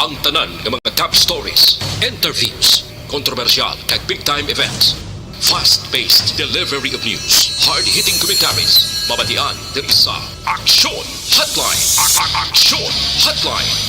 Ang tanan ng mga top stories, interviews, kontrobersyal kag big-time events. Fast-paced delivery of news, hard-hitting commentaries, mabatian diri sa Aksyon Hotline. Aksyon Hotline.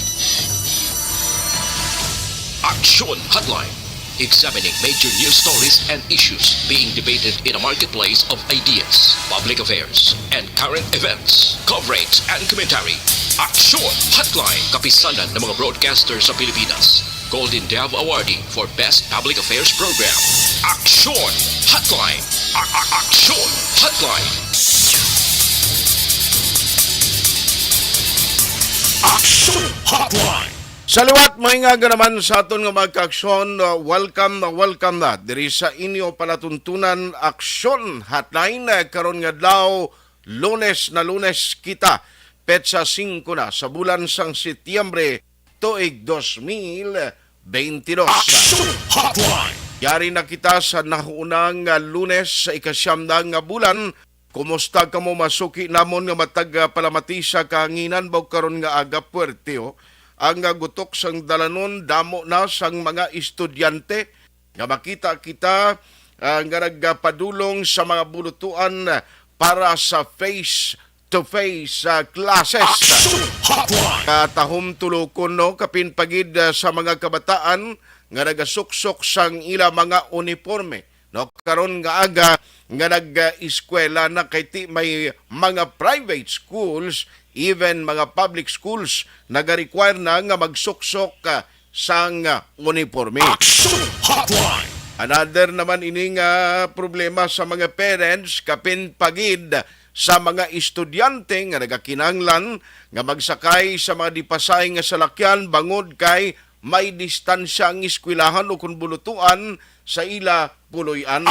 Aksyon Hotline. Examining major news stories and issues being debated in a marketplace of ideas, public affairs, and current events. Coverage and commentary. Aksyon Hotline. Kapisanan ng mga broadcasters sa Pilipinas. Golden Dove Awardee for Best Public Affairs Program. Aksyon Hotline. Aksyon Hotline. Aksyon Hotline. Sa liwat, mahingaga naman sa aton nga magka-aksyon, welcome na diri sa inyo palatuntunan Aksyon Hotline karon nga adlaw Lunes kita petsa 5 na sa bulan sang Setyembre tuig 2022. Aksyon Hotline. Yari na kita sa naunang Lunes sa ikasyamdang nga bulan. Kumusta ka mo masuki namon nga matag palamati sa kahanginan baw karon nga aga puerte ang gutok sang dalanon damo na sang mga estudyante nga makita kita nga nagpadulong sa mga bulutuan para sa face-to-face classes. Katahom tulokon kapin pagid sa mga kabataan nga nagasuksok sang ila mga uniforme. No, karon nga aga nga nag-eskwela na kay ti may mga private schools, even mga public schools nag-require na nga magsuksok sang uniforme. Another naman ini nga problema sa mga parents kapin pagid sa mga estudyante nga nagakinahanglan nga magsakay sa mga dipasay nga salakyan bangod kay may distansya ang eskwelahan o kung bulutuan sa ila puloy-an.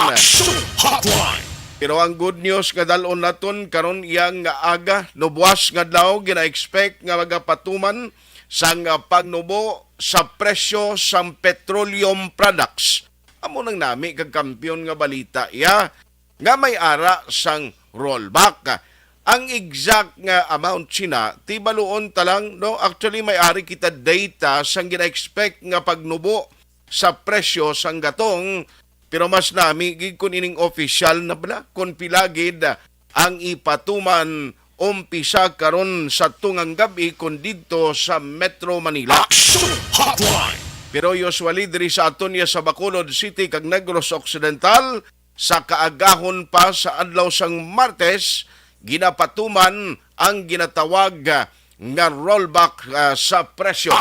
Pero ang good news nga dalon naton karon iyang nga aga nubuwas nga daw gina-expect nga magapatuman sang pagnubo sa presyo sang petroleum products. Amo nang nami kag kampiyon nga balita nga may ara sang rollback. Ang exact nga amount sina, tibaluon talang, no? Actually, may ari kita data sang gina-expect nga pagnubo sa presyo sang gatong, pero mas nami, gig kun ining official na pala, kun pilagid ang ipatuman umpisa karon sa tungang gabi kun dito sa Metro Manila. Pero usually, diri sa aton sa Bacolod City kag Negros Occidental, sa kaagahon pa sa adlaw sang Martes, ginapatuman ang ginatawag nga rollback sa presyo.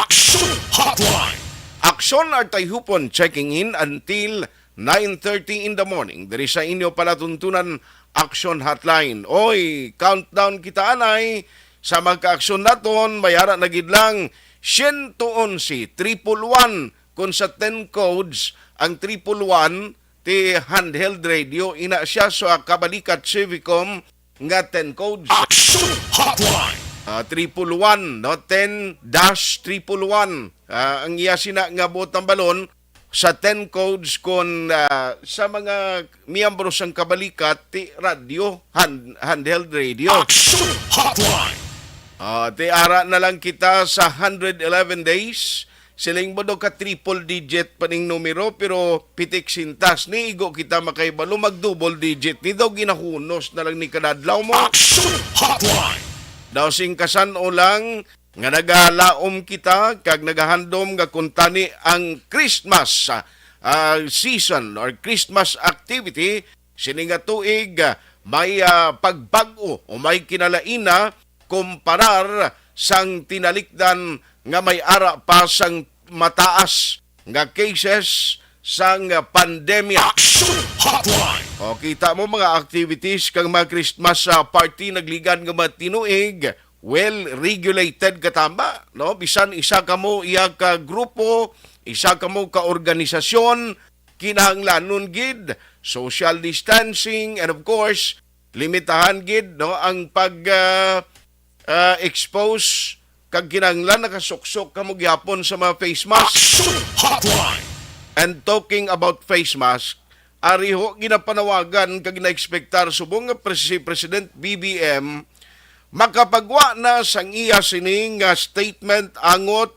Aksyon are tayhupon checking in until 9:30 in the morning. Dari sa inyo palatuntunan Aksyon Hotline. Oy, countdown kita anay sa magka-aksyon naton, mayara na gid lang 111 111 kung sa 10 codes ang 111 ti handheld radio ina siya sa kabalikat Civicom nga 10 codes. Aksyon Hotline. 111, no? 10-111. Ang iya sina nga botang balon sa 10 codes kon sa mga miyembro sang kabalikat ti radio, handheld radio. Aksyon Hotline. Ti ara na lang kita sa 111 days. Siling mo daw ka triple digit paning numero pero pitik sintas ni igo kita makaibalo mag-double digit ni daw ginahunos na lang ni kadadlaw mo. Aksyon Hotline. Daw singkasan o lang nga nagalaom kita kag nagahandom nga kuntani ang Christmas season or Christmas activity sining nga tuig may pagbag-o o may kinalaina kumparar sang tinalikdan nga may ara pa sang mataas nga cases sang pandemya. Aksyon Hotline. O kita mo mga activities kang mga Christmas party nagligan nga matinuig, well regulated katamba, no? Bisan isa ka mo iya ka grupo, isa ka mo ka organisasyon, kinahanglanon gid social distancing and of course limitahan gid no ang pag expose kag kinahanglan nakasuksok ka mo gyapon sa mga face mask. Aksyon Hotline. And talking about face mask, ariho ginapanawagan kag ginaekspektar subong nga President BBM makapagwa na sang iya sining statement angot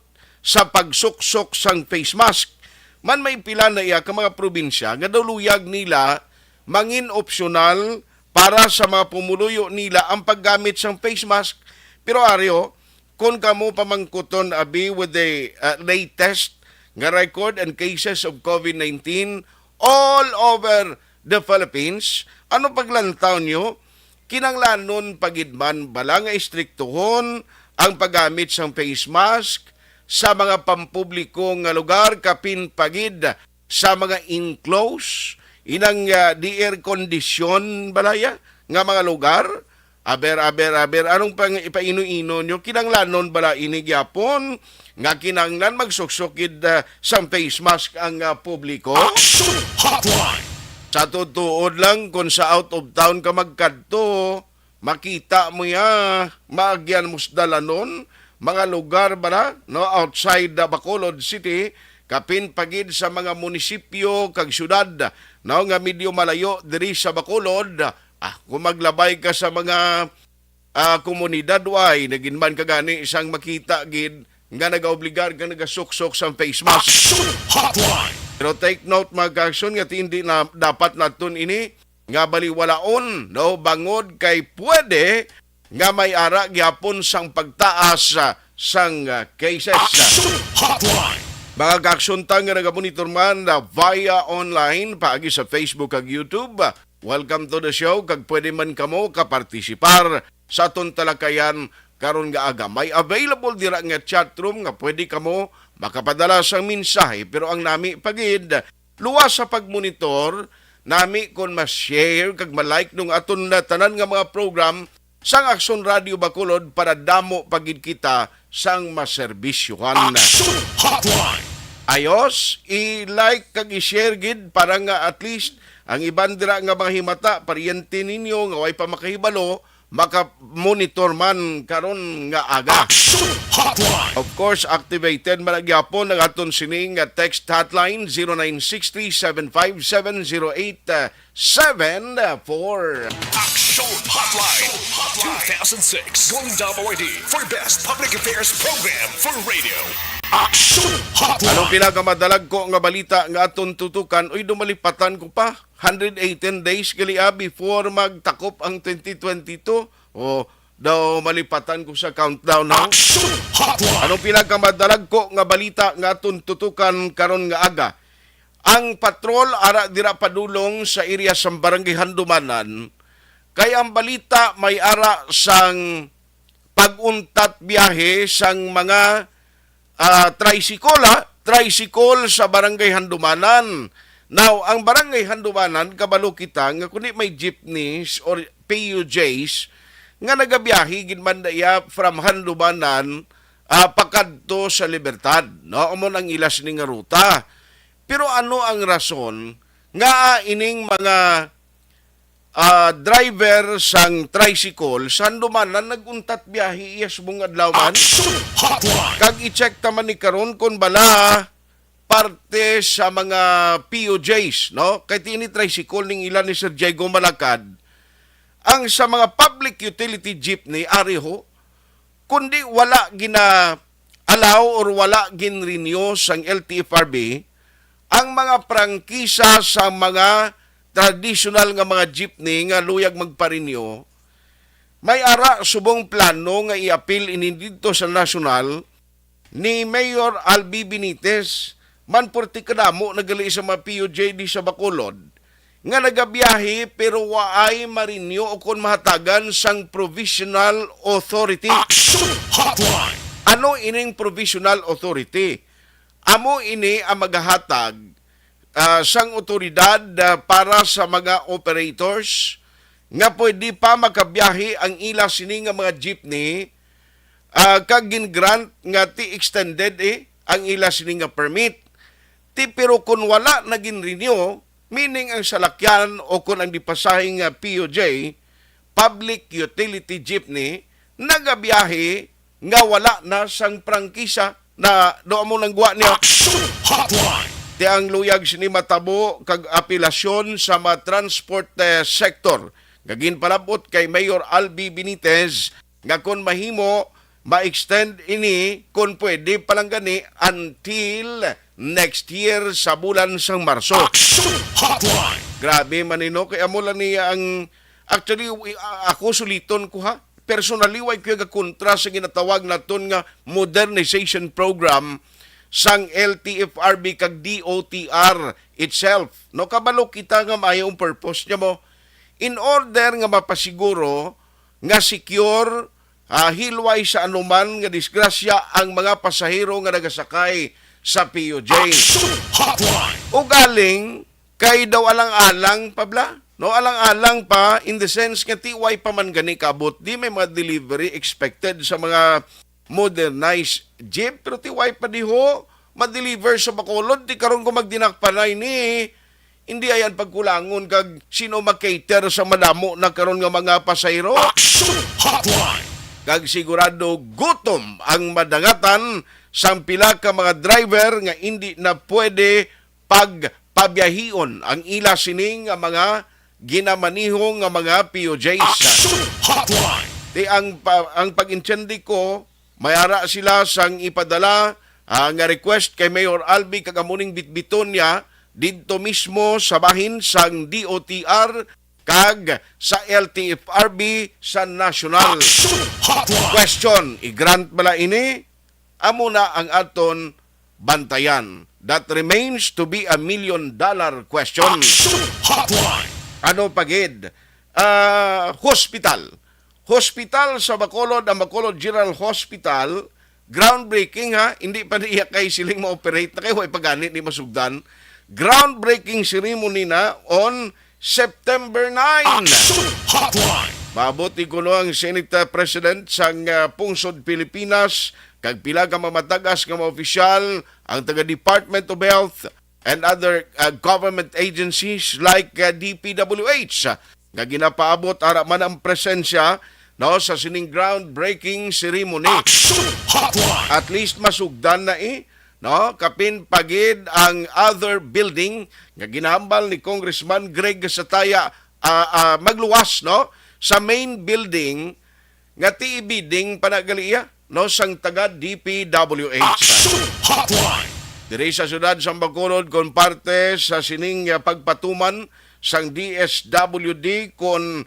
sa pagsuksok sang face mask. Man may pila na iya ka mga probinsya nga daluyag nila mangin opsyonal para sa mga pumuluyo nila ang paggamit sang face mask. Pero Aryo, kung kamo pamangkuton abi with the latest nga record and cases of COVID-19 all over the Philippines, ano paglantaw nyo? Kinanglanon pagidman bala nga istriktuhon ang paggamit sang face mask sa mga pampubliko nga lugar kapin pagid sa mga enclosed inang di air condition balaya nga mga lugar. Aber, anong pang ipaino-ino nyo? Kinanglanon bala inigyapon nga kinanglan magsuksukid sa face mask ang publiko? Action Hotline! Sa tutuod lang, kung sa out of town ka magkadto, makita mo ya, maagyan mo sa dalanon, mga lugar bala, no, outside Bacolod City, kapin pagid sa mga munisipyo kag syudad, no, nga medyo malayo diri sa Bacolod. Kung maglabay ka sa mga komunidad way, naginman ka gani isang makita gid nga nagaobligar ka nagasuksok sa face mask. Action Hotline! Pero take note mga kaakson nga hindi na dapat naton ini nga baliwalaon, no, bangod kay pwede nga may ara gyapon sang pagtaas sang cases. Action Hotline! Mga kaakson tang nga nagamonitor man via online paagi sa Facebook kag YouTube. Welcome to the show kag pwede man kamo kapartisipar sa aton talakayan karon nga aga. May available dira nga chat room nga pwede kamo makapadala sang mensahe, pero ang nami pagid luwas sa pagmonitor nami kon ma-share kag ma-like nung aton na tanan nga mga program sang Aksyon Radio Bacolod para damo pagid kita sang maserbisyohan. Action Hotline! Ayos, i-like kag i-share gid para nga at least ang iban dira nga mga himata paryente ninyo nga way pa makahibalo maka-monitor man karon nga aga. Action Hotline! Of course, activated malagyapon ang aton sining text hotline 0963-757-0874. Action Hotline 2006 Golden Dome Awardee for Best Public Affairs Program for Radio. Action Hotline! Anong pinakamadalag ko nga balita nga aton tutukan? Uy, dumalipatan ko pa. 118 days galia before magtakop ang 2022. O, daw malipatan ko sa countdown now. Action Hotline! Anong pinakamadalag ko nga balita nga aton tutukan karon nga aga? Ang patrol ara dira padulong sa area sa Barangay Handumanan. Kaya ang balita may ara sang pag-untat biyahe sang mga tricycle sa Barangay Handumanan. Now, ang Barangay Handumanan, kabalo kita, nga kundi may jeepneys or PUJs, nga nagabiyahe, ginman iya from Handumanan, pakadto sa Libertad. No? Umon ang ilas ni nga ruta. Pero ano ang rason nga ining mga driver sang tricycle sa Handumanan naguntat biyahe iyas mong adlaw man? Action Hotline! Kag i-check taman ni karon kung bala parte sa mga POJs, no? Kay tini tricycle ning ilan ni Sir Diego Malakad. Ang sa mga public utility jeepney ariho kundi wala gina allow or wala gin-renew sang LTFRB ang mga prangkisa sa mga traditional nga mga jeepney nga luyag magparenew. May ara subong plano nga i-appeal ini dito sa nasyonal ni Mayor Albi Benitez man porti kadamo nagali sa mga PUJ di sa Bacolod nga nagabiyahe pero waay marenew o kon mahatagan sang provisional authority. Action Hotline! Ano ining provisional authority? Amo ini ang maghahatag sang otoridad para sa mga operators nga pwede pa makabiyahe ang ila sini nga mga jeepney kag gin-grant nga ti extended ang ila sini nga permit. Ti pero kung wala na gin-renew, meaning ang salakyan o kung ang dipasahing POJ, public utility jeepney, nagabiyahe nga wala na sang prangkisa na doon mo nang guwa niya. Action Hotline! Ti ang luyag sini matabo kag apelasyon sa mga transport sector. Gagin palabot kay Mayor Albi Benitez nga kon mahimo ma-extend ini kung pwede palang gani until next year sa bulan sang Marso. Grabe manino kaya mo lang niya ang actually ako suliton ko ha. Personally way ko ga kontra sa ginatawag naton nga modernization program sang LTFRB kag DOTR itself. No kabalo kita nga mayong purpose niya mo in order nga mapasiguro nga secure hilway sa anuman nga disgrasya ang mga pasahero nga nagasakay sa POJ. O galing kay daw alang-alang pabla. No, alang-alang pa in the sense nga tiway pa man gani kabot di may mga delivery expected sa mga modernized jeep pero tiway pa diho ma-deliver sa Bacolod di karon ko magdinakpanay ni hindi ayan pagkulangon kag sino mag-cater sa madamo na karon nga mga pasahero. Kag sigurado gutom ang madangatan sang pila ka mga driver nga hindi na pwede pagpabiyahion ang ila sining nga mga ginamanihong nga mga POJs. Di ang pag-intindi ko, mayara sila sang ipadala nga request kay Mayor Albi kagamuning bitbiton niya didto mismo sa bahin sang DOTR kag sa LTFRB sa national. Question, i-grant bala ini? Amo na ang aton bantayan. That remains to be $1 million question. Ano pagid? Hospital. Hospital sa Bacolod, ang Bacolod General Hospital, groundbreaking ha, hindi pa niya kay siling ma-operate na kayo, ay paganit ni masugdan. Groundbreaking ceremony na on September 9. Mabuti ko no ang Senate President sang Pungsod, Pilipinas, kag pila ka mamatagas nga mga opisyal, ang taga-Department of Health, and other government agencies like DPWH nga ginapaabot ara man ang presensya no sa sining groundbreaking ceremony. At least masugdan na no kapin pagid ang other building nga ginahambal ni Congressman Greg Sataya magluwas no sa main building nga tiibiding panagaliya no sang taga DPWH. Diri sa syudad sa Bacolod kon parte sa sining pagpatuman sang DSWD kon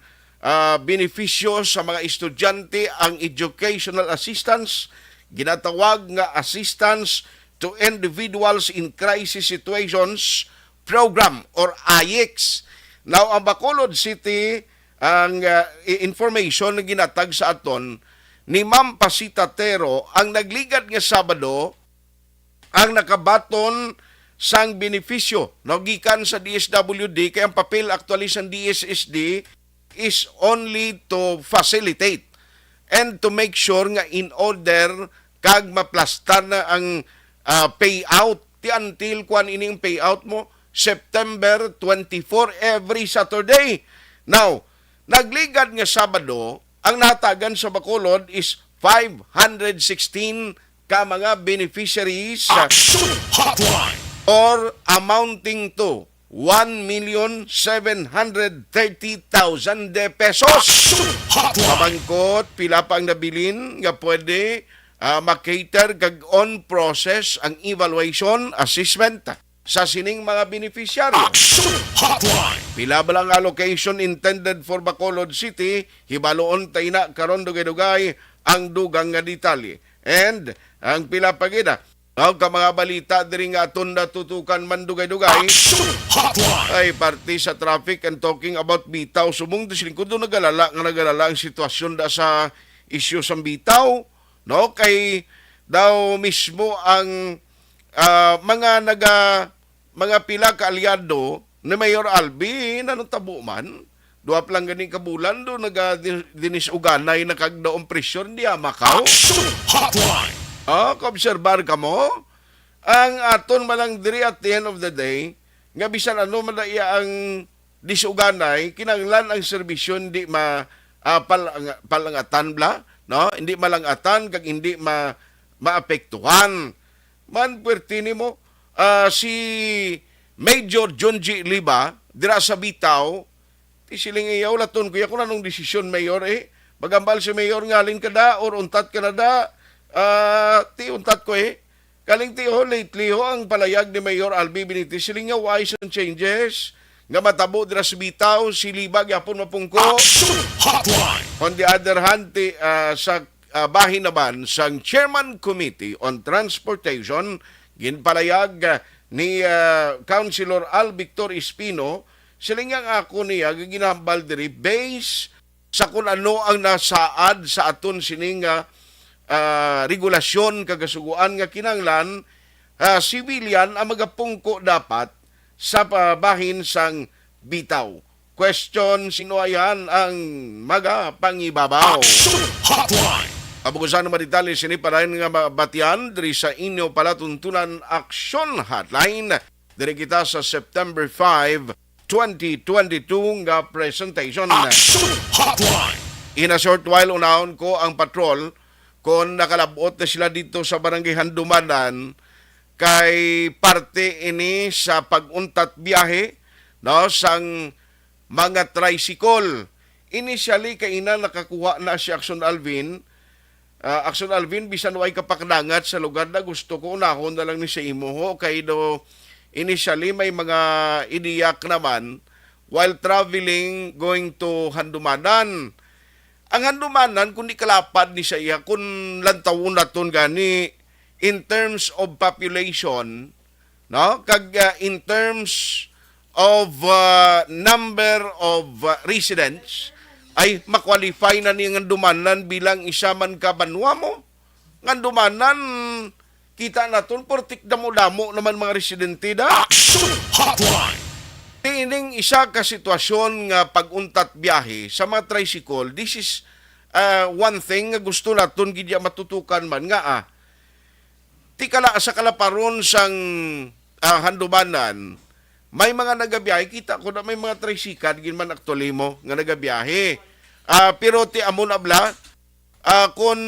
benepisyo sa mga estudyante ang educational assistance, ginatawag nga assistance to individuals in crisis situations program or AIX. Now ang Bacolod City ang information na ginatag sa aton ni Ma'am Pasita Tero ang nagligad nga Sabado ang nakabaton sang benepisyo no gikan sa DSWD kay ang papel actually sa DSSD is only to facilitate and to make sure nga in order kag maplastar na ang payout ti until kwan ining payout mo September 24 every Saturday. Now, nagligad nga Sabado ang natagan sa Bacolod is 516 ka mga beneficiaries or amounting to 1,730,000 pesos. Pabangkot, pila pang nabilin nga pwede makater kag on process ang evaluation assessment sa sining mga beneficiaryo. Pila ba lang allocation intended for Bacolod City, hibaloon tayo na karon dugay-dugay ang dugang nga detalye. And ang pila pagida ka mga balita diri nga aton natutukan man dugay-dugay ay parte sa traffic and talking about bitaw sumong dislingkod do nagalala ang sitwasyon da sa issue sa bitaw no kay daw mismo ang mga pila ka aliado ni Mayor Albi nanutabo man duwa lang gani ka bulan do dinis uganay na kagdaong presyon di Macau. Obserbar ka mo, ang aton malang diri at the end of the day, nga bisan ano man iya ang disuganay, kinanglan ang serbisyo hindi palangatan bla, no? Hindi malangatan kag hindi maapektuhan. Man puwertini mo si Major John G. Liba dira sa Bitaw, ti siling iyaw laton kuya kung anong desisyon mayor Bagambal si Mayor ngaling kada or untat kanada, ti untat ko Kaling ti ho, lately ho, ang palayag ni Mayor Albi Benitez, siling nga wise and changes, nga matabo dira sa bitaw, silibag, yapon mapungko. Hotline. On the other hand, sa bahin naman, sang Chairman Committee on Transportation, ginpalayag ni Councilor Al Victor Espino, siling nga ako niya, ginambal diri, based sa kung ano ang nasaad sa aton sining regulasyon kagasuguan nga kinanglan civilian ang magapungko dapat sa bahin sang bitaw. Question, sino ayan ang magapangibabaw? Hotline. Abugusan naman detalye sini para nga batian diri sa inyo palatuntunan action hotline diri kita sa September 5, 2022 nga presentation. Hotline. In a short while unahon ko ang patrol kung nakalabot na sila dito sa Barangay Handumanan kay parte ini sa pag-untat biyahe no sang mga tricycle. Initially kay ina nakakuha na si Action Alvin. Action Alvin bisan way kapakdangat sa lugar na gusto ko unahon na lang ni sa imo ho kay do initially may mga idiyak naman while traveling going to Handumanan. Ang Handumanan, kung di kalapad ni sa iya, kung lantawon na ton gani, in terms of population, no? Kag in terms of number of residents, ay makwalify na ni Handumanan bilang isa man ka banwa mo. Handumanan, kita na ton, portik damo-damo naman mga residente da. Hotline. Ining isa ka sitwasyon nga pag-untat biyahe sa mga tricycle, this is one thing nga gusto naton gid matutukan man nga tikala sa kalaparon sang Handumanan, may mga nagabiyahe, kita ko na may mga tricycle gin man actually mo nga nagabiyahe. Pero ti amon abla kung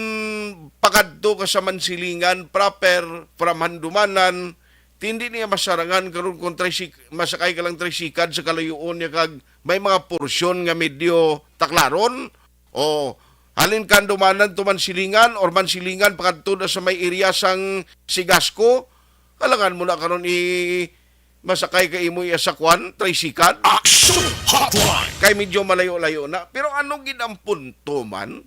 pakadto ka sa Mansilingan proper from Handumanan, hindi niya masarangan karon kung masakay ka lang tricycle sa kalayuon niya kag may mga porsyon nga medyo taklaron o halin ka Handumanan to Mansilingan or Mansilingan pakadto na sa may area sang Sigasco, kalangan mo na karon masakay ka imo sa kwan tricycle. Hotline. Kay medyo malayo-layo na. Pero ano gid ang punto man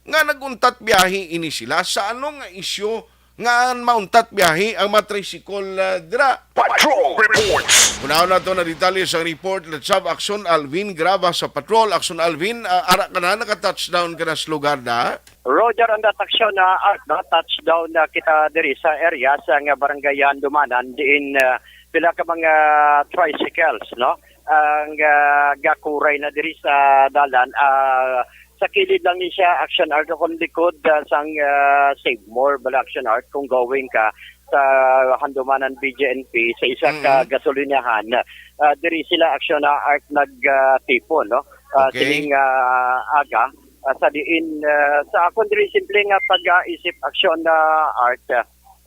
nga naguntat biyahe ini sila sa anong isyu nga mauntat biyahe ang mga tricycle dira. Patrol reports. Unaw na ito na detalye sa report let's have Action Alvin Graba sa patrol. Action Alvin, ara ka na, naka-touchdown ka na sa lugar na? Roger, on that action na touchdown na kita diri sa area sa nga barangay Handumanan diin pila ka mga tricycles, no? Ang gakuray na diri sa dalan. Sa kilid lang ni siya Action Art kung likod sang Save More bala Action Art kung going ka sa Handumanan BJNP sa isa ka gasolinahan. Diri sila Action Art nagtipon, no? Okay. Siling aga sa diin sa akong diri simple nga pag-isip Action Art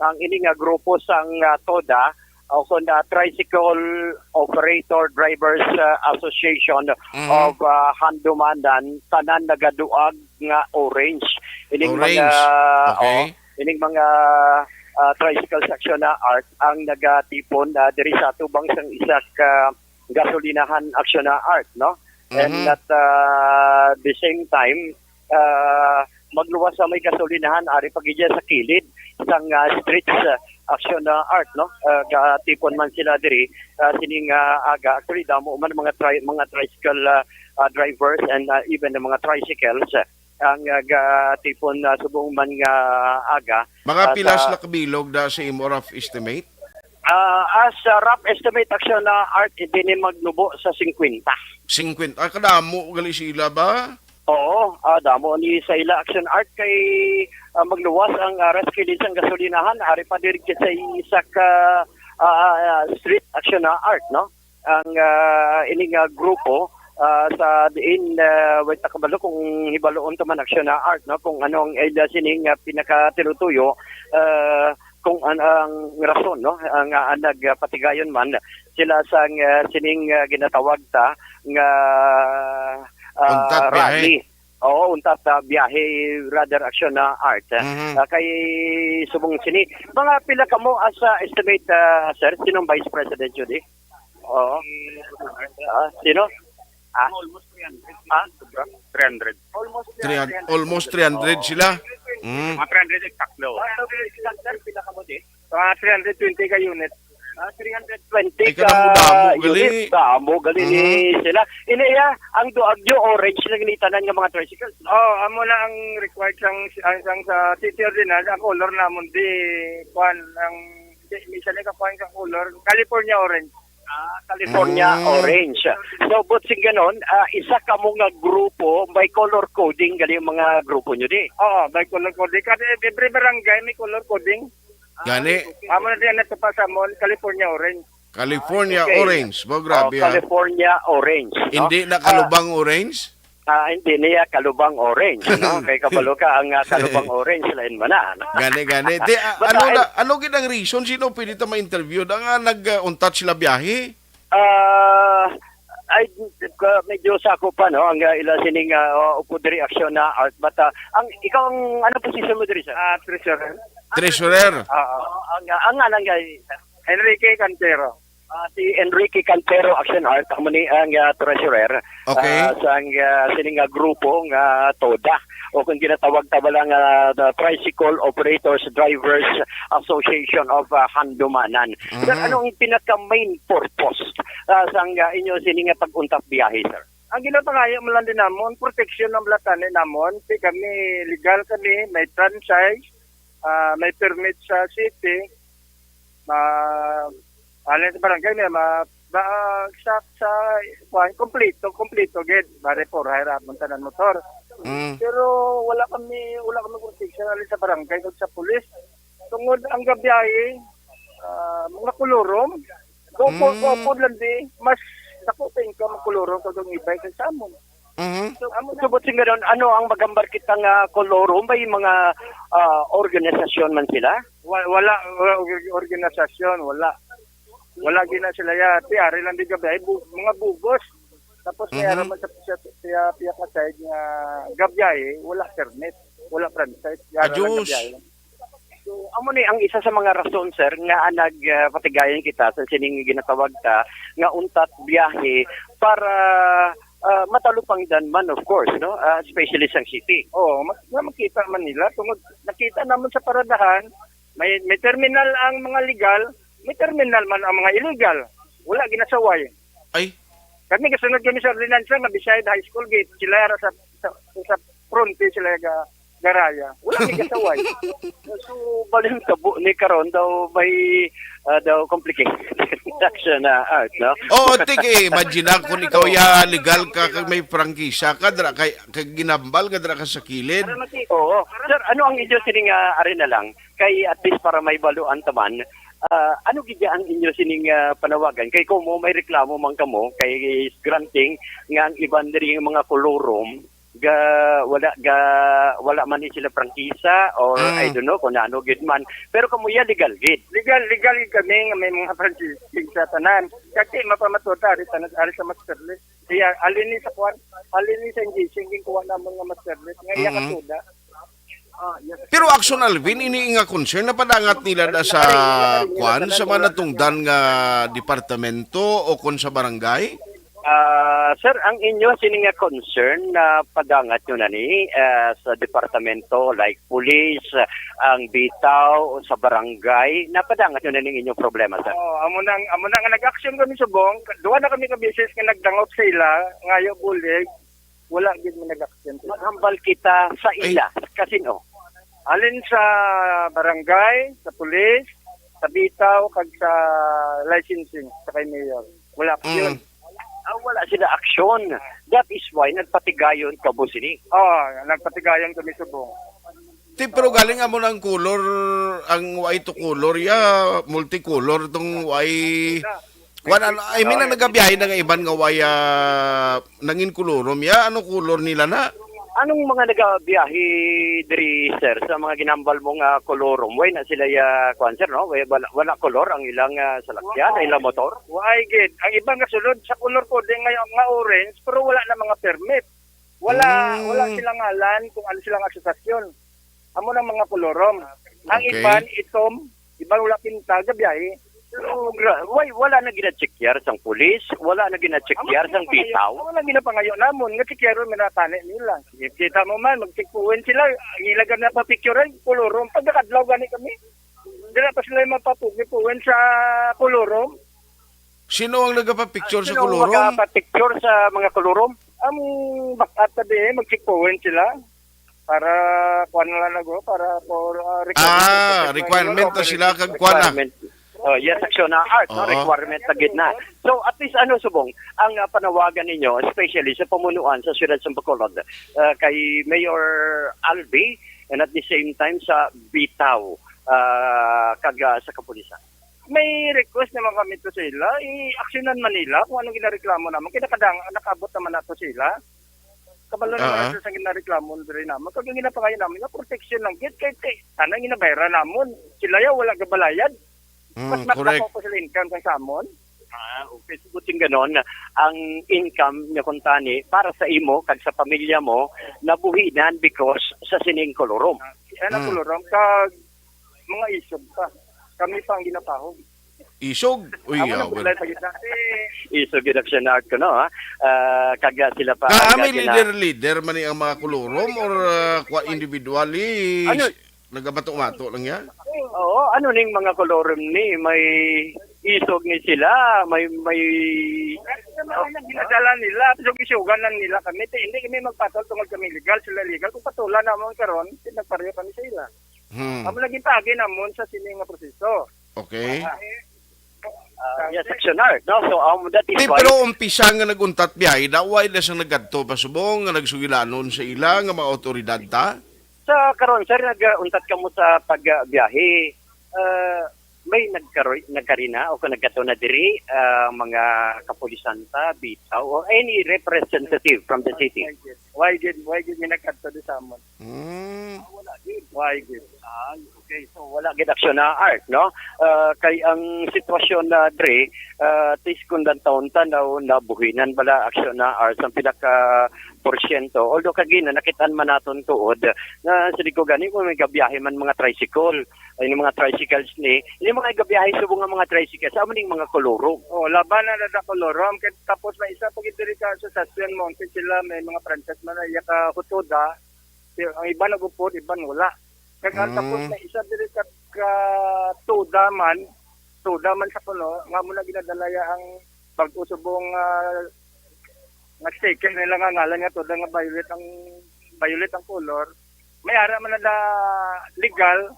ang ini nga grupo sang TODA o kung Tricycle Operator Drivers Association of Handumanan, tanan nagaduag nga orange. Ining Orange. mga Okay. ining mga tricycle section na art ang nagatipon diri sa tubang sang isa ka gasolinahan action na art, no? And at the same time magluwas sa may gasolinahan ari pagidya sa kilid sang streets action na art, no? Gatipon man sila diri sining aga actually damo man mga tricycle drivers and even the mga tricycles ang gatipon subong man nga aga. Mga pilas na kabilog da sa imo rough estimate? As rough estimate action na art din magnubo sa 50. 50. Kadamo gali sila ba? Oo, damo ni sa ila action art kay magluwas ang rescue din sa gasolinahan ari pa diri sa isa ka street action art, no? Ang ining grupo sa diin wait nakabalo kung hibaloon ta man action art, no? Kung anong ila sining pinakatinutuyo kung ang rason, no? Ang nagpatigayon man sila sang sining ginatawag ta nga rally. Oo, untat biyahe radar action na art. Kay subong sini. Mga pila ka mo as estimate, sir, sinong Vice President yun eh? Oo. Sino? Almost 300. 300. Almost 300 sila. Mga 300 exactly. Pila ka mo di? Mga 320 ka unit. 320 Ay, ka kadamo, unit. Damo, gali ni sila. Iniya, ang duagyo orange na ginitanan ng mga tricycles. Amo na ang required sang sa city ordinal, ang color namon di kuan ang initially ka kuan sa color California orange. California orange. So, but sing ganon, isa ka mo nga grupo, may color coding gali yung mga grupo nyo di. Oo, may color coding. Kasi every barangay may color coding. Gani, Amo na diyan na sa mall, California orange. California Okay. orange. Bo, grabe ha. California orange. No? Hindi na kalubang orange? Hindi niya kalubang orange. No? Kay kabalo ka ang kalubang orange, lain man na. No? Gani. Di, ano ginang reason? Sino pwede ito ma-interview? Da nga nag-untat sila biyahe? Ay medyo sako pa no ang ila sining upo diri action na art but ang ikaw ang ano posisyon mo diri sa Treasurer. Treasurer. ang anang Enrique Cantero. si Enrique Cantero Action Art amo ni ang treasurer Okay. sa ang sining grupo nga TODA o kung ginatawag tabalang the Tricycle Operators Drivers Association of Handumanan. Sir, anong pinaka main purpose sa inyo sining pag-untap biyahe, sir? Ang ginapangaya mo lang din namon, protection ng blatanin namon. Kami legal kami, may franchise, may permit sa city, alin sa barangay niya, sa kompleto gid bare for hire up tanan motor. Pero wala kami protection alin sa barangay ug sa pulis. Tungod ang gabiyahe, mga kolorom, go lang di, mas sakupin ka mga kolorom kag ang ibay sa amon. So, subot sing ganon, ano ang magambar kitang kolorom, may mga organisasyon man sila? Wala organisasyon, wala gina sila ya tiari lang di gabi mga bugos tapos kaya naman sa piya ka side nga gabiyahe wala permit wala franchise yara lang gabiyahe. So amo ni ang isa sa mga rason sir nga nagpatigayon kita sa sining ginatawag ta nga untat biyahe para matalupangdan man of course no especially sa city. Makita man nila tungod nakita naman sa paradahan may terminal ang mga legal. May terminal man ang mga illegal. Wala ginasaway. Ay. Kami kasunod kami sa ordinansa nga beside high school gate. Sila ara sa fronte sila garaya. Wala ginasaway. So balin tabo ni karon daw may daw complicated action na art, no? Imagine kung ikaw ya legal ka kag may prangkisa ka dra kay ginambal ka dra ka sa kilid. Oo. Sir, ano ang inyo sining arena lang kay at least para may baluan taman. Ano gidya ang inyo sining panawagan kay kung mo may reklamo man kamo kay granting nga ang iban diri mga kolorom wala man ni sila prangkisa or I don't know kung ano gid man pero kamo ya legal kami nga may mga prangkisa tanan kasi mapamatuta ari tanan ari sa master list iya alin ni sa engaging kuha na mga master list nga iya katuda. Pero Action Alvin, ini nga concern na padangat nila na sa sa manatungdan nga departamento o kon sa barangay? Sir, ang inyo sining nga concern na padangat nyo na ni sa departamento like police, ang bitaw sa barangay, napadangat nyo na ning inyong problema, sir? Amo na nga nag-action kami subong, duwa na kami ka business nga nagdangot sa ila, ngayo bulig. Wala gid mo nag-action. Maghambal kita sa ila, kasino? Alin sa barangay, sa pulis, sa bitaw, kag sa licensing, sa kay mayor. Wala action. Wala sila aksyon. That is why nagpatigayon ka po sini. Nagpatigayon kami subong. Pero galing mo ng color, ang white to color, multicolor tong white. I mean, nagabiyahe na nga iban nga waya nangin kolorom ya, ano color nila na? Anong mga nagabiyahe diri sir sa mga ginambal mong kolorom? Way na sila sir, no? Wala color ang ilang salakyan, ang ilang motor? Why gid? Ang ibang kasulod sa color code nga orange pero wala na mga permit. Wala silang ngalan kung ano silang asosasyon. Amo ng mga kolorom. Ang Okay. iban itom, iban wala pinta gabiyahe. Wala na gina-checkyer sang pulis, wala na gina-checkyer sang bitaw. Wala ginapangayo namon nga tikero minatani nila. Kita mo man magtikpuin sila, ilagan na pa picturean kolorom pagkadlaw gani kami. Dira pa sila mapapugipuin sa kolorom. Sino ang nagpa-picture sa Sino kolorom? magpapicture sa mga kolorom? Ang bakat tabi magtikpuin sila para kuan na nago para for Requirement na sila kag kuana. Requirement. Yes, action na art, no? Oo. Requirement na gid na. So at least subong, ang panawagan ninyo, especially sa pamunuan sa siyudad sa Bacolod, kay Mayor Albi, and at the same time sa Bitaw, kag sa kapulisan. May request naman kami to sila, i-aksyonan man nila kung anong ginareklamo naman. Kaya nakabot naman na to sila. Kabalo naman sa ginareklamo rin naman. Kag yung ginapangayon namin, na protection lang. Kaya tanang ginabayra namon. Sila yaw, wala gabalayad. Mas Correct. naklako po sila income sa samon. Okay, sugutin ganon, ang income niya kuntani para sa imo kag sa pamilya mo nabuhinan because sa sining kolorom. Ano kolorom, kag mga isog pa. Kami pa ang ginapahog. Isog. Uy, Amo na well. bulay sa gitna. Iso gidaksyon na ko no ha. Kaga sila pa Kaami gina- leader man ang mga kolorom or individually Ano? nagabato-mato lang yan? Oo, ano ning mga kolorom ni may isog ni sila, may Ginadala nila, so gisugan lang nila kami. Hindi kami magpatol tungkol kami legal, sila legal. Kung patulan naman karon, nagpareho kami sa ila. Amo lagi pagi namon sa sining nga proseso. Okay. yes, actioner. No, so that is Di, why pero umpisa nga naguntat biyahe, daway na siyang nagadto pa subong, nga nagsugilanon sa ila, nga mga otoridad ta. sa karon sir nag-untat ka mo sa pagbiyahe. May nagkarina o kung nagkato na diri mga kapulisan ta, bitaw or any representative from the city. Why gid ginakadto di samon? Wala gid. Why gid? Okay, so wala gid aksyon na art, no? Kay ang sitwasyon na dre, tis kundan taon tanaw nabuhinan bala aksyon na art ang pinaka porsyento. Although kagina nakitaan man naton tuod na sa ko gani kung may gabiyahe man mga tricycle, ay mga tricycles ni, yung mga gabiyahe subong nga mga tricycles, amo ning mga koloro. Oh, laban na da kolorom kay tapos may isa pag diri ka sa Saswian Mountain sila may mga franchise man ay ka hutoda. Ang iba nagupod, iban wala. Kaya tapos may isa diri ka tuda man sa puno, nga mo na ginadalaya ang pag-usubong nag-stake nila nga ngalan nga tuda nga violet ang color. May ara man na legal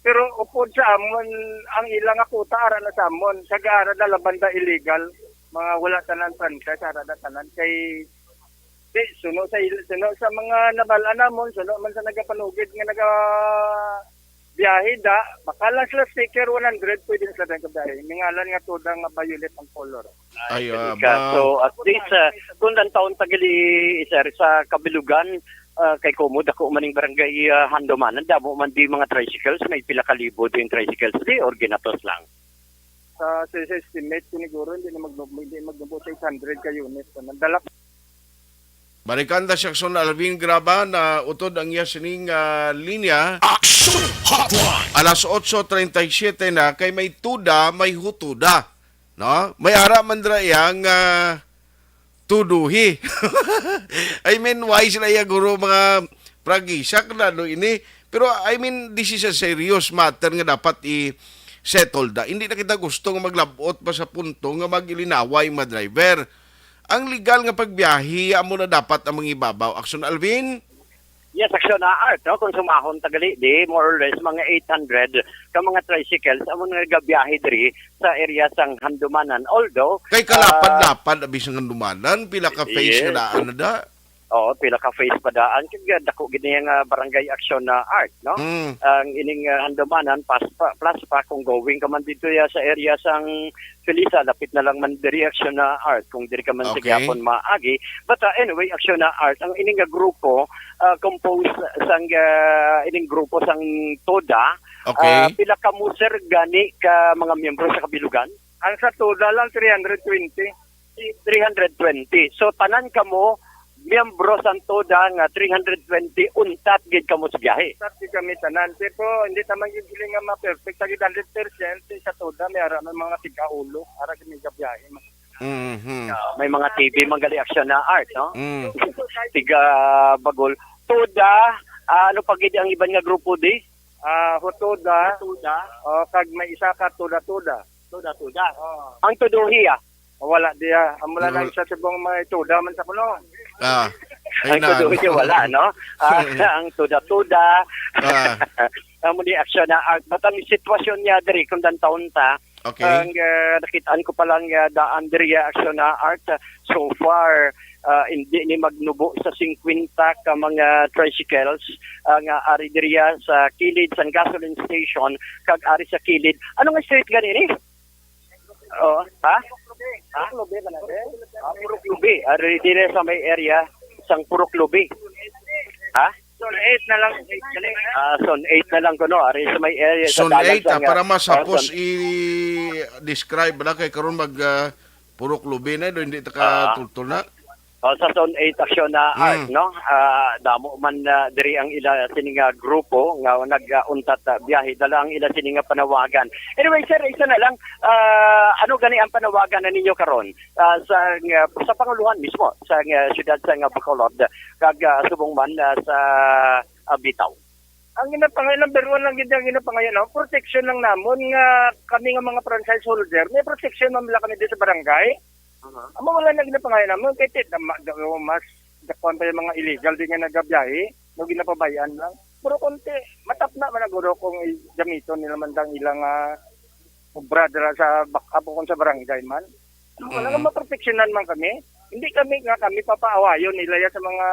pero upod sa amon ang ilang akuta ara na sa amon sa gaara na labanda illegal mga wala tanan franchise ara na tanan kay suno sa mga nabala namon suno man sa nagapanugid nga naga biyahe da bakala sila sticker 100 pwede na sila biyahe mingalan nga tuda nga violet ang color. Ay, So at least kung taon tagali sir sa kabilugan kay Komod ako maning barangay Handomanan damo man di mga tricycles may pila ka libo din tricycles di or ginatos lang. Sa estimate siguro hindi magnubo sa 800 ka unit nandala. Barikanda Section Alvin Graba na utod ang iya sining linya. Action Hotline. Alas 8:37 na kay may tuda, may hutuda. No? May ara man dra yang tuduhi. I mean, why sila iya guro mga pragisak na no ini. Pero I mean, this is a serious matter nga dapat i-settle da. Hindi na kita gusto nga maglabot pa sa punto nga magilinaway mga driver. Ang legal nga pagbiyahe, amo na dapat ang mga ibabaw. Action Alvin? Yes, action na art, no? Kung sumahon tagali, di, more or less, mga 800 ka mga tricycles, amo nga gabiyahe diri sa area sang Handumanan. Although, Kay kalapad-lapad, abis ng dumanan, pila ka face yes. nga daan na da. pila ka face padaan, kaya dako gini nga barangay action na art, no? Ang ining Handumanan, plus pa, kung going ka man dito sa area sang Felisa, lapit na lang man diri action na art, kung diri ka man Okay. sa Gyapon maagi. But anyway, action na art, ang ining grupo, composed sang ining grupo sang Toda, Okay. pila ka mo sir gani ka mga miyembro sa kabilugan? Ang sa tuda lang 320. 320. So tanan ka mo miyembro sa toda nga 320 untat gid kamo sa biyahe. Sabi kami tanan, pero hindi naman yung feeling nga ma-perfect. Tagid 100% sa toda, may ara ng mga tigaulo, ara kami gabiyahe. Mhm. May mga TV manggali aksyon na art, no? Mm. Tiga bagol. Toda, ano pa gid ang iban nga grupo di? Hutoda, kag may isa ka tuda-tuda. Toda. Ang tuduhi Wala diya. Amula Wala. lang sa subong may tuda man sa kuno. Ah. Ay ang tuduhi wala, no? Ang tuda-tuda. Ah. Amo di aksyon na art. Batang sitwasyon niya diri kung dan taon ta. Okay. Ang nakitaan ko pa lang daan diri aksyon na art. So far, hindi ni magnubo sa 50 ka mga tricycles nga ari diriya sa kilid sa gasoline station kag ari sa kilid. Ano nga street ganini? Oh, ha? Purok Lubi. Ari diri sa may area sang Purok Lubi. Ha? Zone 8 na lang. Zone 8 na lang ko no. Ari sa may area sa Zone dalan 8 sang, para masapos zone- i-describe na kay karon mag purok lubi na do hindi ta ka tultul na. sa Zone 8 aksyon na art, no? Damo man diri ang ila sininga grupo nga nag-untat biyahe dala ang ila sininga panawagan. Anyway, sir, isa na lang ano gani ang panawagan na ninyo karon sa panguluhan mismo sa siyudad sa Bacolod kag subong man sa Bitaw. Ang ginapangay number 1 lang gid ang ginapangay no, protection lang namon nga kami nga mga franchise holder, may protection man kami dito sa barangay. Amo wala na ginapangay namon kay tit mas dakon pa yung mga illegal din nga nagabiyahe, no ginapabayaan lang. Pero konti, matap na man guro kung gamiton nila man dang ilang obra dira sa backup kung sa barangay man. Wala nga maproteksyonan man kami. Hindi kami papaawayon nila ya sa mga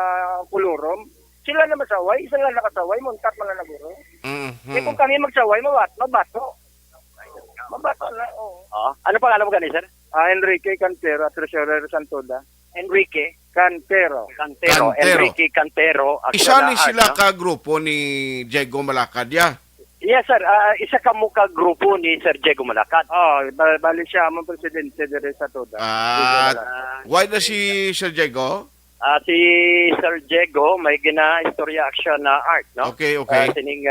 kulurom. Sila na masaway, isa lang nakasaway, muntat man na naguro. Eh kung kami magsaway, mabato. Mabato na, oo. Ano pangalan mo gani, sir? Enrique Cantero, Treasurer Santoda. Enrique Cantero. Cantero. Enrique Cantero. Isa ni Art, sila no? ka grupo ni Diego Malacadya. Yes, sir. Isa ka mo ka grupo ni Sir Diego Malacad. Bali siya ang presidente dire sa Toda. Why na si Sir Diego? Si Sir Diego may gina-istorya action na art, no? Okay. Sining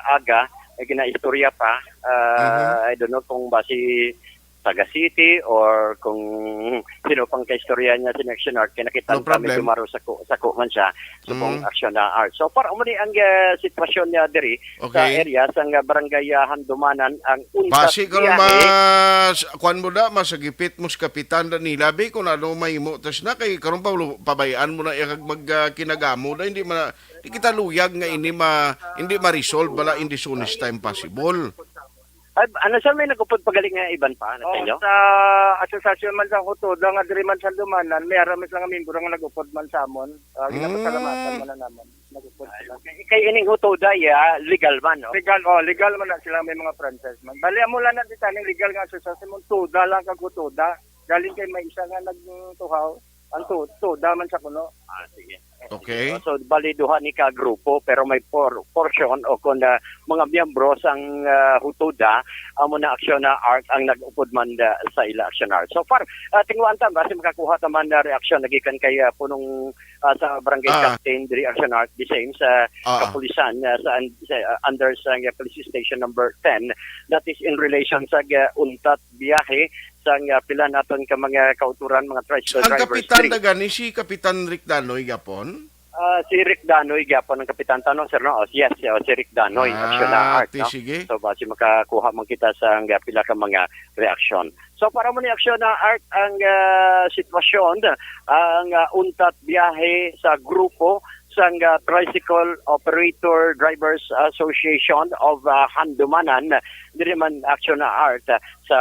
aga, may gina-istorya pa. I don't know kung ba si Saga City or kung sino pang kaistorya niya si Action Art. Kinakitan No kami problem. dumaro sa man siya sa pong action na art. So para umani ang sitwasyon niya diri sa Okay. area sa barangay Handumanan ang untat Basi karon kuan mo da masagipit mo sa kapitan da ni labi kung ano mahimo tas na kay karon pa pabayaan mo na ikag magkinagamo da hindi kita luyag nga hindi ma-resolve bala in the soonest time possible. Ano sa may nagupod pagaling nga iban pa ano sa inyo? Sa asosasyon man sa Hutoda nga diri man sa Dumanan, may aramis lang nga membro nga nagupod man sa amon. Ginapasalamatan man na naman. Nagupod sila. Kay ining hutoda legal man, no? Legal man na sila may mga franchise man. Bali amula na dito ning legal nga asosasyon mo Toda lang kag Hutoda. Galing kay may isa nga nagtuhaw. Ang Toda man sa kuno. Sige. Okay. So bali duha ni ka grupo pero may portion o kun mga miyembro sang hutoda amo na aksyon na art ang nag-upod man sa ila action art. So far tingwan ta basi makakuha ta man na reaksyon nagikan kay punong sa barangay captain diri action art the same sa kapulisan sa under sa police station number 10 that is in relation sa untat biyahe sang pila naton ka mga kauturan mga tricycle Ang drivers. kapitan da gani si Kapitan Rick Danoy gapon. Si Rick Danoy gapon ang kapitan tanong sir no. Yes, si Rick Danoy action na art no. Sige. So basi makakuha man kita sa pila ka mga reaksyon. So para mo ni action na art ang sitwasyon ang untat biyahe sa grupo sang Tricycle Operator Drivers Association of Handumanan diri man action na art sa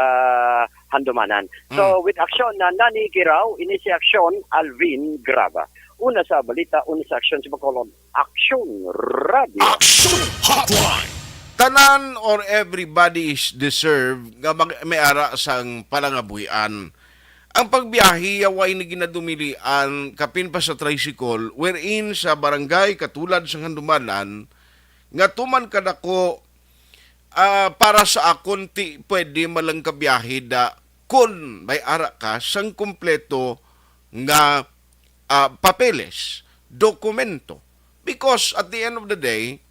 Handumanan. So with action na Nani Giraw ini si action Alvin Grava. Una sa balita, una sa action sa Bacolod. Action Radio. Action Hotline. Tanan or everybody is deserved nga may ara sang palangabuhian. Ang pagbiyahe away ni ginadumilian kapin pa sa tricycle wherein sa barangay katulad sa Handumanan nga tuman kadako para sa akon ti pwede malang kabiyahe da kun may ara ka sang kumpleto nga papeles, dokumento. Because at the end of the day,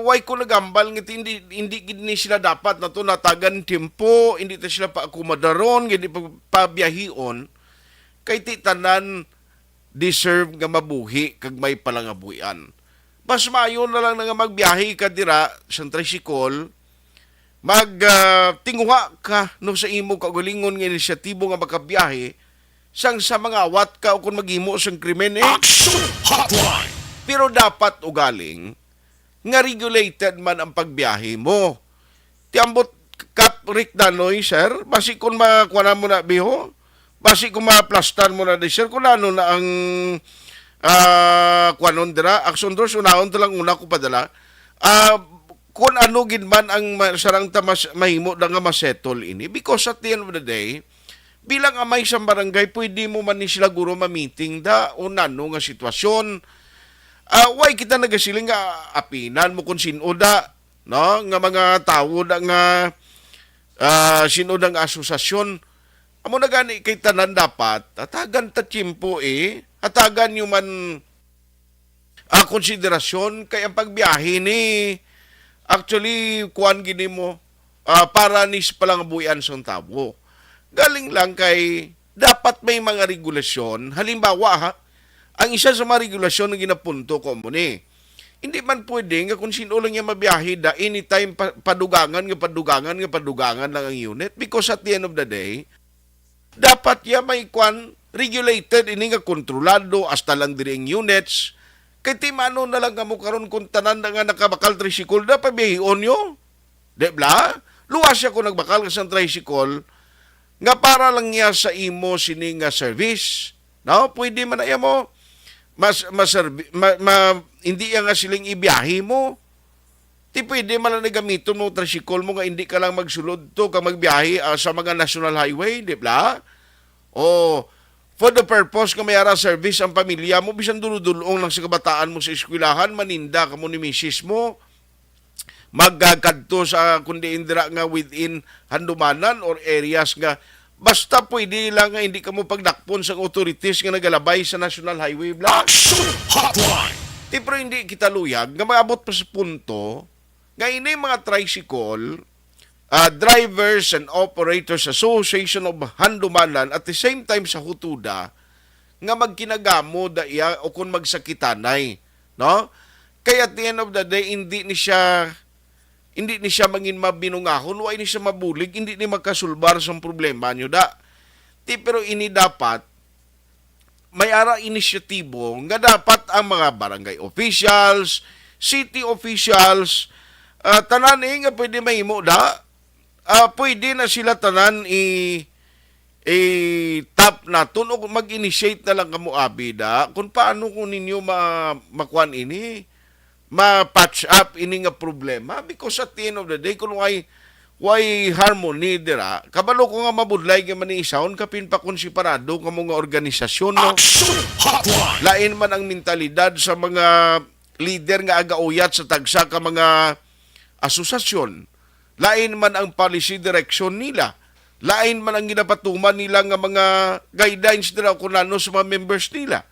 why ko nagambal nga hindi gid ni sila dapat na to natagan tempo, hindi ta sila paakomadaron, hindi pabiyahion kay ti tanan deserve nga mabuhi kag may palangabuhian. Mas maayo na lang nga magbiyahe ka dira sa tricycle, tinguha ka no sa imo kaugalingon nga inisyatibo nga makabiyahe sang sa mga awat ka o kung maghimo sang krimen Action Hotline. Pero dapat ugaling nga regulated man ang pagbiyahe mo. Tiambot Kap Rick Danoy, sir, basi kung makuha mo na biho, basi kung ma-plastan mo na di, sir, kung ano na ang kuanon dira, action doors, unahon to lang una ko padala, kung ano gid man ang sarang tamas mahimo da nga masettle ini. Because at the end of the day, bilang amay sa barangay, pwede mo man ni sila guro ma-meeting da o nano nga sitwasyon. Why kita nagasiling nga apinan mo kung sinoda, no? Nga mga tao da nga sinoda nga asosasyon. Amo na gani kay tanan dapat, atagan ta tiyempo atagan yung man konsiderasyon kay ang pagbiyahe ni actually kuan gini mo para nis palang buyan sa tao. Galing lang kay dapat may mga regulasyon. Halimbawa ha, ang isa sa mga regulasyon na ginapunto ko mo ni, hindi man pwede nga kung sino lang niya mabiyahe da anytime padugangan lang ang unit because at the end of the day, dapat ya may kwan regulated ini nga kontrolado hasta lang diri ang units. Kay timano na lang kamo karon kung tanan na nga nakabakal tricycle da pabiyahion nyo. Di bla? Luwas siya kung nagbakal ka sa tricycle nga para lang niya sa imo sini nga service. No, pwede man na mo hindi nga siling ibiyahe mo. Ti pwede man lang gamiton mo tricycle mo nga hindi ka lang magsulod to ka magbiyahe sa mga national highway, di ba? O for the purpose nga mayara service ang pamilya mo, bisan duludulong lang sa kabataan mo sa eskwelahan, maninda ka mo ni misis mo, magkakadto sa kundi indira nga within handumanan or areas nga basta pwede lang nga hindi ka mo pagdakpon sa authorities nga nagalabay sa National Highway Block. Action Hotline. Pero hindi kita luyag nga maabot pa sa punto nga ini mga tricycle Drivers and Operators Association of Handumanan at the same time sa Hutuda nga magkinagamo da iya o kung magsakitanay, no? Kaya at the end of the day hindi ni siya mangin mabinungahon, why ni siya mabulig, hindi ni magkasulbar sa problema nyo da. Pero ini dapat may ara inisyatibo nga dapat ang mga barangay officials, city officials, tanan nga pwede mahimo da, pwede na sila tanan tap naton o mag-initiate na lang kamo abi da kung paano kung ninyo makuan ini, ma-patch up ini nga problema because at the end of the day kung why harmony dira kabalo ko nga mabudlay nga man isawon kapin pa kung separado ka mga organisasyon no? Lain man ang mentalidad sa mga leader nga agauyat sa tagsa ka mga asosasyon, lain man ang policy direction nila, lain man ang ginapatuman nila nga mga guidelines dira kung ano sa mga members nila.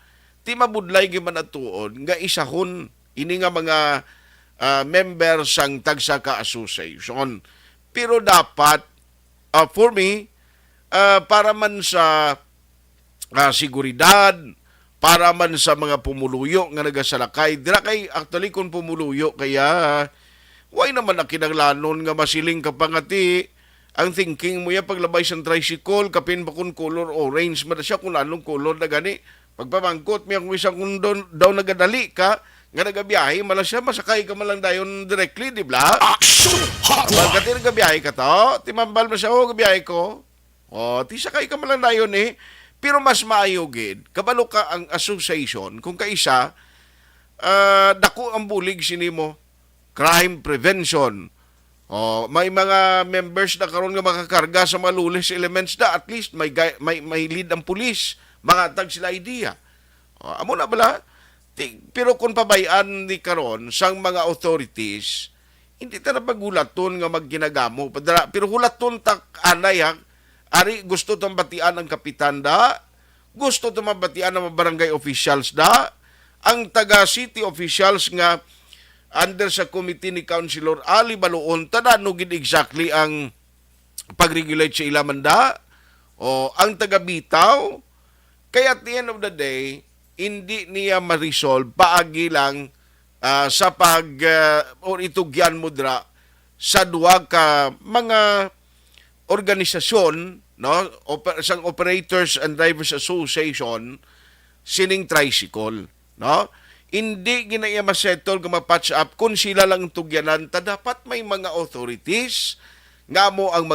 Ti mabudlay gyud man atuon nga isahon ini nga mga members sang tagsa ka association. Pero dapat for me para man sa seguridad, para man sa mga pumuluyo nga nagasalakay dira kay actually kung pumuluyo kaya why naman na kinaglanon nga masiling ka pangati ang thinking mo ya paglabay sa tricycle kapin ba kun color orange man siya kung anong color na gani pagpamangkot mi kung isang kung daw nagadali ka nga nagabiyahe mala siya masakay ka malang dayon directly di ba? Action Hotline. Pagkati nagabiyahe ka to timambal mo siya gabiyahe ko ti sakay ka malang dayon pero mas maayo gid kabalo ka ang association kung kaisa dako ang bulig sinimo crime prevention. May mga members na karon nga makakarga sa mga lulis elements da at least may lead ang pulis, mga tag sila idea. Amo na bala. Pero kung pabayaan ni karon sang mga authorities, hindi ta na paghulaton nga magginagamo. Pero hulaton tak anay ari gusto tong batian ang kapitan da gusto tumabatian ng mga barangay officials da, ang taga city officials nga under sa committee ni Councilor Ali Baluon, tadano gid exactly ang pag-regulate sa ilaman da, o ang taga bitaw, kaya at the end of the day, hindi niya ma-resolve paagi lang sa or itugyan mudra sa duwa ka mga organisasyon, no, sang Operators and Drivers Association sining tricycle, no, hindi ginaya masettle kung ma-patch up kung sila lang tugyanan, ta dapat may mga authorities nga mo ang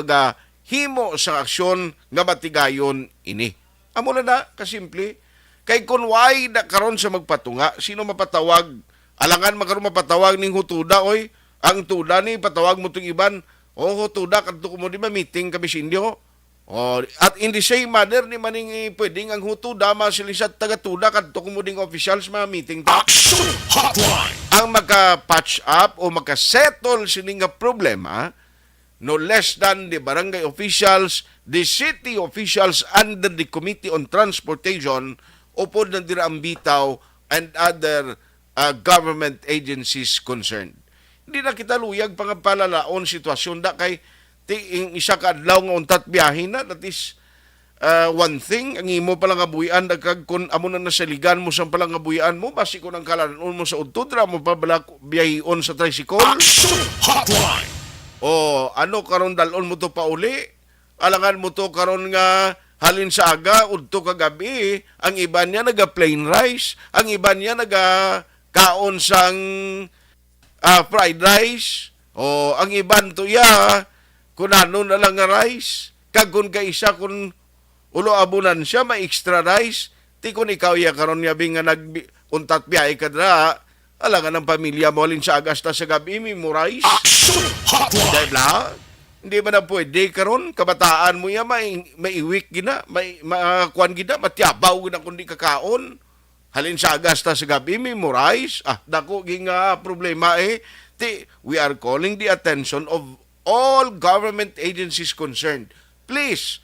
himo sa aksyon nga matigayon ini. Amo na kasimple. Kay kung why na karon sa magpatunga, sino mapatawag? Alangan makaron mapatawag ning hutuda, oy. Ang tuda ni patawag mo tong iban. O hutuda kadto mo di ba meeting kami sinyo? O at in the same manner ni maning pwedeng ang hutuda masilisat taga tuda kadto mo ding officials meeting ta. Action Hotline! Ang maka-patch up o maka-settle sining nga problema, no less than the barangay officials, the city officials under the Committee on Transportation, upod ng dira ang bitaw and other government agencies concerned. Hindi na kita luyag pangapalalaon sitwasyon da kay isa ka adlaw nga untat biyahe na, that is one thing. Ang imo palang abuyan dagkag kun amo na nasaligan mo sa palang abuyan mo basi kun ang kalanon mo sa udtodra mo pabala biyahion sa tricycle. Action Hotline! O ano karon dalon mo to pauli? Alangan mo to karon nga halin sa aga udto kagabi, ang iba niya naga plain rice, ang iba niya naga kaon sang fried rice, o ang iban to ya kun ano na lang nga rice, kag kun ka isa kun ulo abunan siya may extra rice, ti kun ikaw ya karon nga nga untat biyahe ka dra, alangan ng pamilya mo halin sa aga hasta sa gabi mo rice. Action Hotline! Dahil hindi ba na pwede karon kabataan mo ya may iwik gina, may kuan gina, matyabaw gina kundi kakaon. Halin sa agasta sa gabi mo rice. Dako ginga problema we are calling the attention of all government agencies concerned. Please,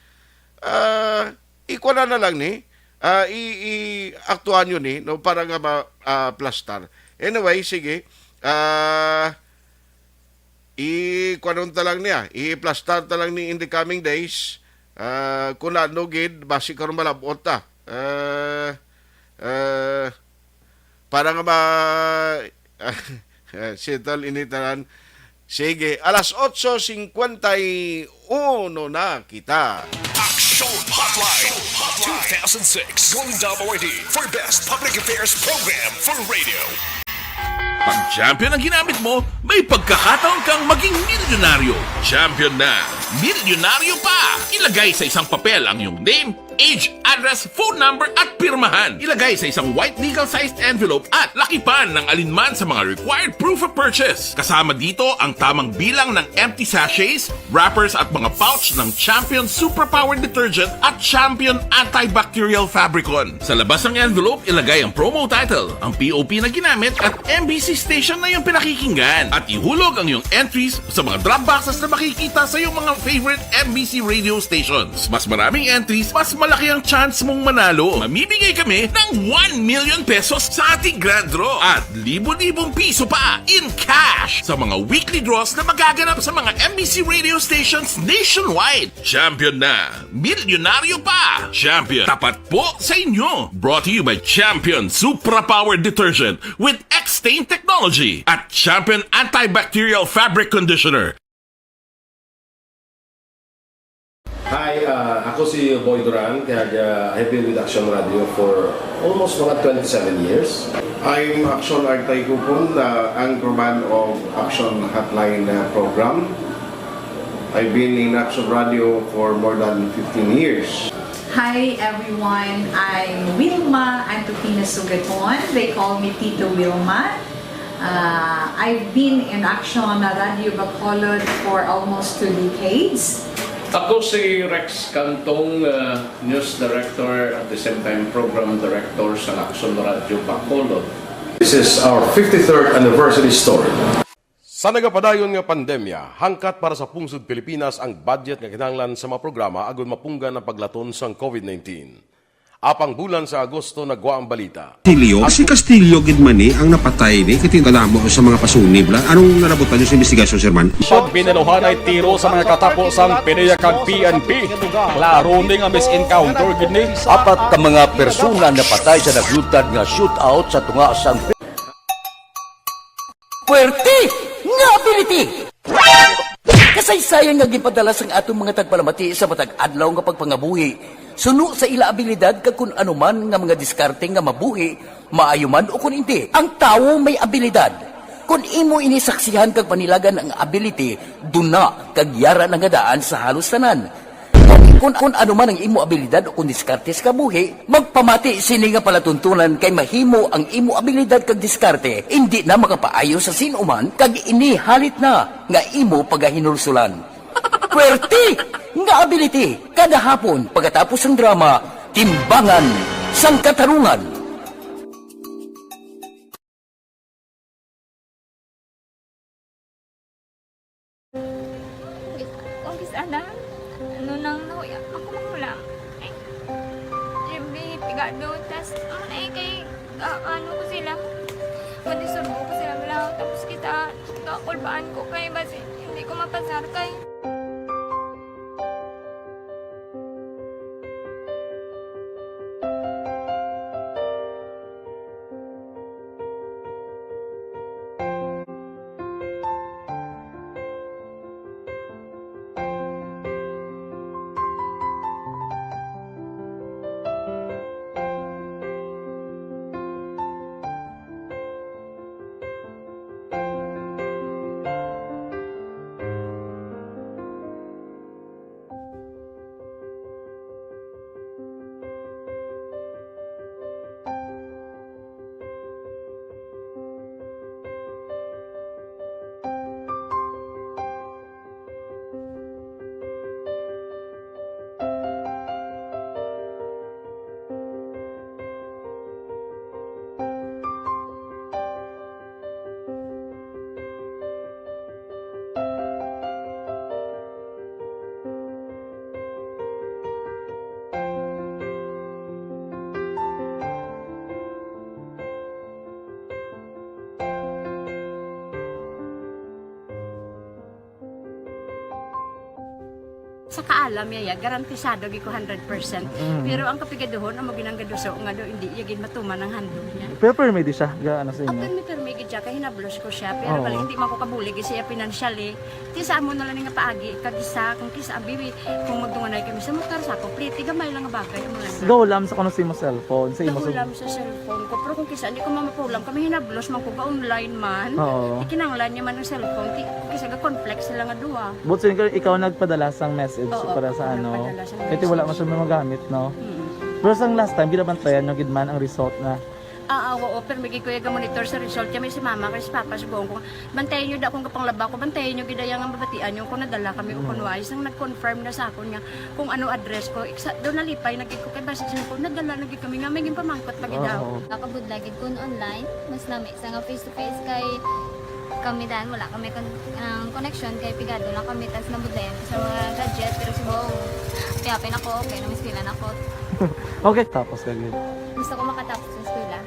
ikuha na lang ni, i-aktuhan yun no, para nga ma-plastar. Anyway, sige, i-kwanon talang niya, i-plastar talang ni in the coming days, kung ano gid, basi karon malabot ta. Para nga settle initaran. Sige, alas 8:51 na kita. Action Hotline 2006 Golden WID for Best Public Affairs Program for Radio. Pag champion ang ginamit mo, may pagkakataon kang maging milyonaryo. Champion na, milyonaryo pa! Ilagay sa isang papel ang iyong name, age, address, phone number at pirmahan. Ilagay sa isang white legal-sized envelope at lakipan ng alinman sa mga required proof of purchase. Kasama dito ang tamang bilang ng empty sachets, wrappers at mga pouch ng Champion Superpower Detergent at Champion Antibacterial Fabricon. Sa labas ng envelope, ilagay ang promo title, ang POP na ginamit at MBC station na yung pinakikinggan. At ihulog ang iyong entries sa mga drop boxes na makikita sa iyong mga favorite MBC radio stations. Mas maraming entries, mas malaki ang chance mong manalo. Mamimigay kami ng 1 million pesos sa ating grand draw at libo-libong piso pa in cash sa mga weekly draws na magaganap sa mga MBC radio stations nationwide. Champion na, milyonaryo pa. Champion, tapat po sa inyo. Brought to you by Champion Superpower Detergent with X-Stain Technology at Champion Antibacterial Fabric Conditioner. Hi, ako si Boy Duran, kaya I've been with Action Radio for almost mga 27 years. I'm Action Artay Kupon, anchorman of Action Hotline program. I've been in Action Radio for more than 15 years. Hi everyone, I'm Wilma Antofina Sugaton. They call me Tito Wilma. I've been in Action Radio Bacolod for almost 2 decades. Ako si Rex Cantong, News Director at the same time Program Director sa Action Radio Bacolod. This is our 53rd anniversary story. Sa nagapadayon nga pandemya, hangkat para sa pungsod Pilipinas ang budget nga kinahanglan sa mga programa agon mapunggan ang paglaton sang COVID-19. apang bulan sa Agosto nagwa ang balita. Castillo, si Castillo gid man ni ang napatay ni kiti kadamo sa mga pasunib la. Anong narabutan niyo sa investigasyon, Sir Man? Siyod binaluhan ay tiro sa mga katapos ang PDEA kag PNP. Klaro ni nga misencounter gid ni. Apat ka mga persona na patay sa naglutad nga shootout sa tunga sang Puerte nga ability. Kasaysayan nga gipadala sang atong mga tagpalamati sa matag adlaw nga pagpangabuhi. Suno sa ila abilidad kag kun anuman nga mga diskarte nga mabuhi, maayo man o kun hindi. Ang tawo may abilidad. Kung imo inisaksihan kag panilagan ang ability, duna kag yara nga daan sa halos tanan. Kung anuman ang imo abilidad o kun diskarte sa kabuhi, magpamati sini nga palatuntunan kay mahimo ang imo abilidad kag diskarte, hindi na makapaayo sa sinuman kag ini halit na nga imo pagahinulsulan. Puwerte nga ability kada hapon pagkatapos ng drama Timbangan sang Katarungan. Kung sana ano nang nauya ako mangulang ay siyempre pigado tas ay kay ano ko sila madisurbo ko sila lang tapos kita kakulbaan ko kay basi hindi ko mapasar kay sa kaalam yaya garantisado gi ko 100%. Pero ang kapigaduhon ang maginanggaduso nga do hindi yagin matuman ang handog niya. Pero permedi siya gaano sa inyo. Ang permedi siya kay hinablos ko siya pero bali hindi man ko kabulig siya financially. Ti sa amo na lang nga paagi kag isa kung kisa ang bibi kung magdunganay kami sa motor sa complete gamay lang nga bagay mo lang. Gawlam sa kuno sa imo cellphone, sa imo Gawlam sa cellphone ko pero kung kisa hindi ko mapulam kami hinablos man ko ga online man. Ikinanglan niya man ang cellphone ti kisa ga complex sila nga duha. But so, ikaw nagpadala sang message para sa ano. Kasi wala man siya magamit, no? Pero sang last time, ginabantayan nyo gidman ang result na. Oo, pero may kuya monitor sa result. Kaya may si mama, kaya si papa, si buong ko. Bantayan nyo da kung kapanglaba ko, bantayan nyo gidayang ang babatian nyo kung nadala kami o kunwari. Isang nag-confirm na sa ako niya kung ano address ko. Doon nalipay, nagkik ko kay basis ko, nadala nagkik kami nga, may pamangkot lagi daw. Nakabudlagid ko online, mas nami sa nga face-to-face kay kami dahil wala kami connection kay pigado lang kami tas nabudlayan sa mga gadget pero si buong piyapin ako okay na miskilan ako. Okay, tapos kagid. Gusto ko makatapos sa eskwela.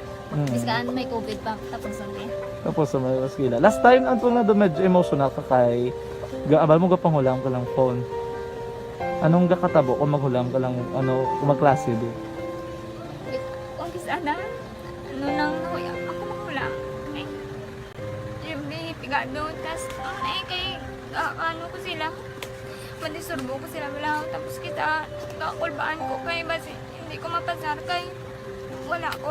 Biskaan may COVID pa tapos ulit. Tapos sa may eskwela. Last time ang na do medyo emotional ka kay gaabal mo gapanghulam ka lang phone. Anong gakatabo kung maghulam ka lang ano kung magklase di? Kung sana ano nang nauya ako maghulam. Pigado, tas ay kay ano ko sila madisurbo ko sila lang tapos kita kakulbaan ko kay basi hindi ko mapasar kay wala ko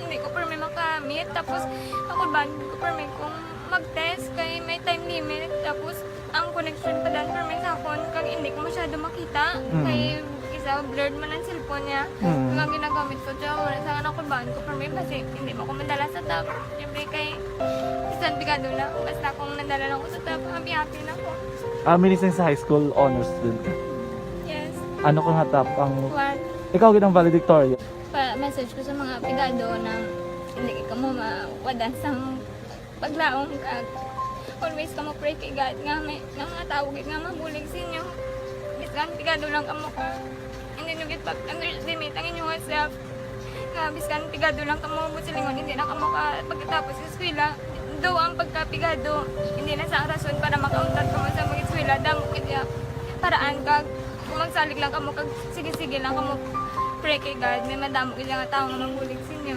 hindi ko permi makamit tapos kakulbaan ko permi kung mag-test kay may time limit tapos ang connection pa dan permi sa phone kag hindi ko masyado makita kay isa blurred man ang cellphone niya kung ginagamit ko siya wala sa kakulbaan ko permi kasi hindi mo ko madala sa tab siyempre kay isang bigado na. Basta kung nadala lang ko sa top, happy na ako. Minising sa high school honors student ka? Yes. Ano kang hatap ang... One. Ikaw ginang valedictorian? Message ko sa mga pigado na hindi ka mo mawadan sa paglaong ka. Always ka mo pray kay God nga may mga tawag nga mabulig sa inyo. Biskan pigado lang ka mo ka. Hindi inyo underestimate ang inyong self. Nga, biskan pigado lang kamo mo silingon, hindi na kamo pagkatapos sa eskwela. Though ang pagkapigado, hindi na sa rason para makauntat kamo sa mga eskwela. Damo kaya paraan kag kung magsalig lang kamo kag sige-sige lang kamo pray kay God. May madamo kaya nga tao nga mabulig sa inyo.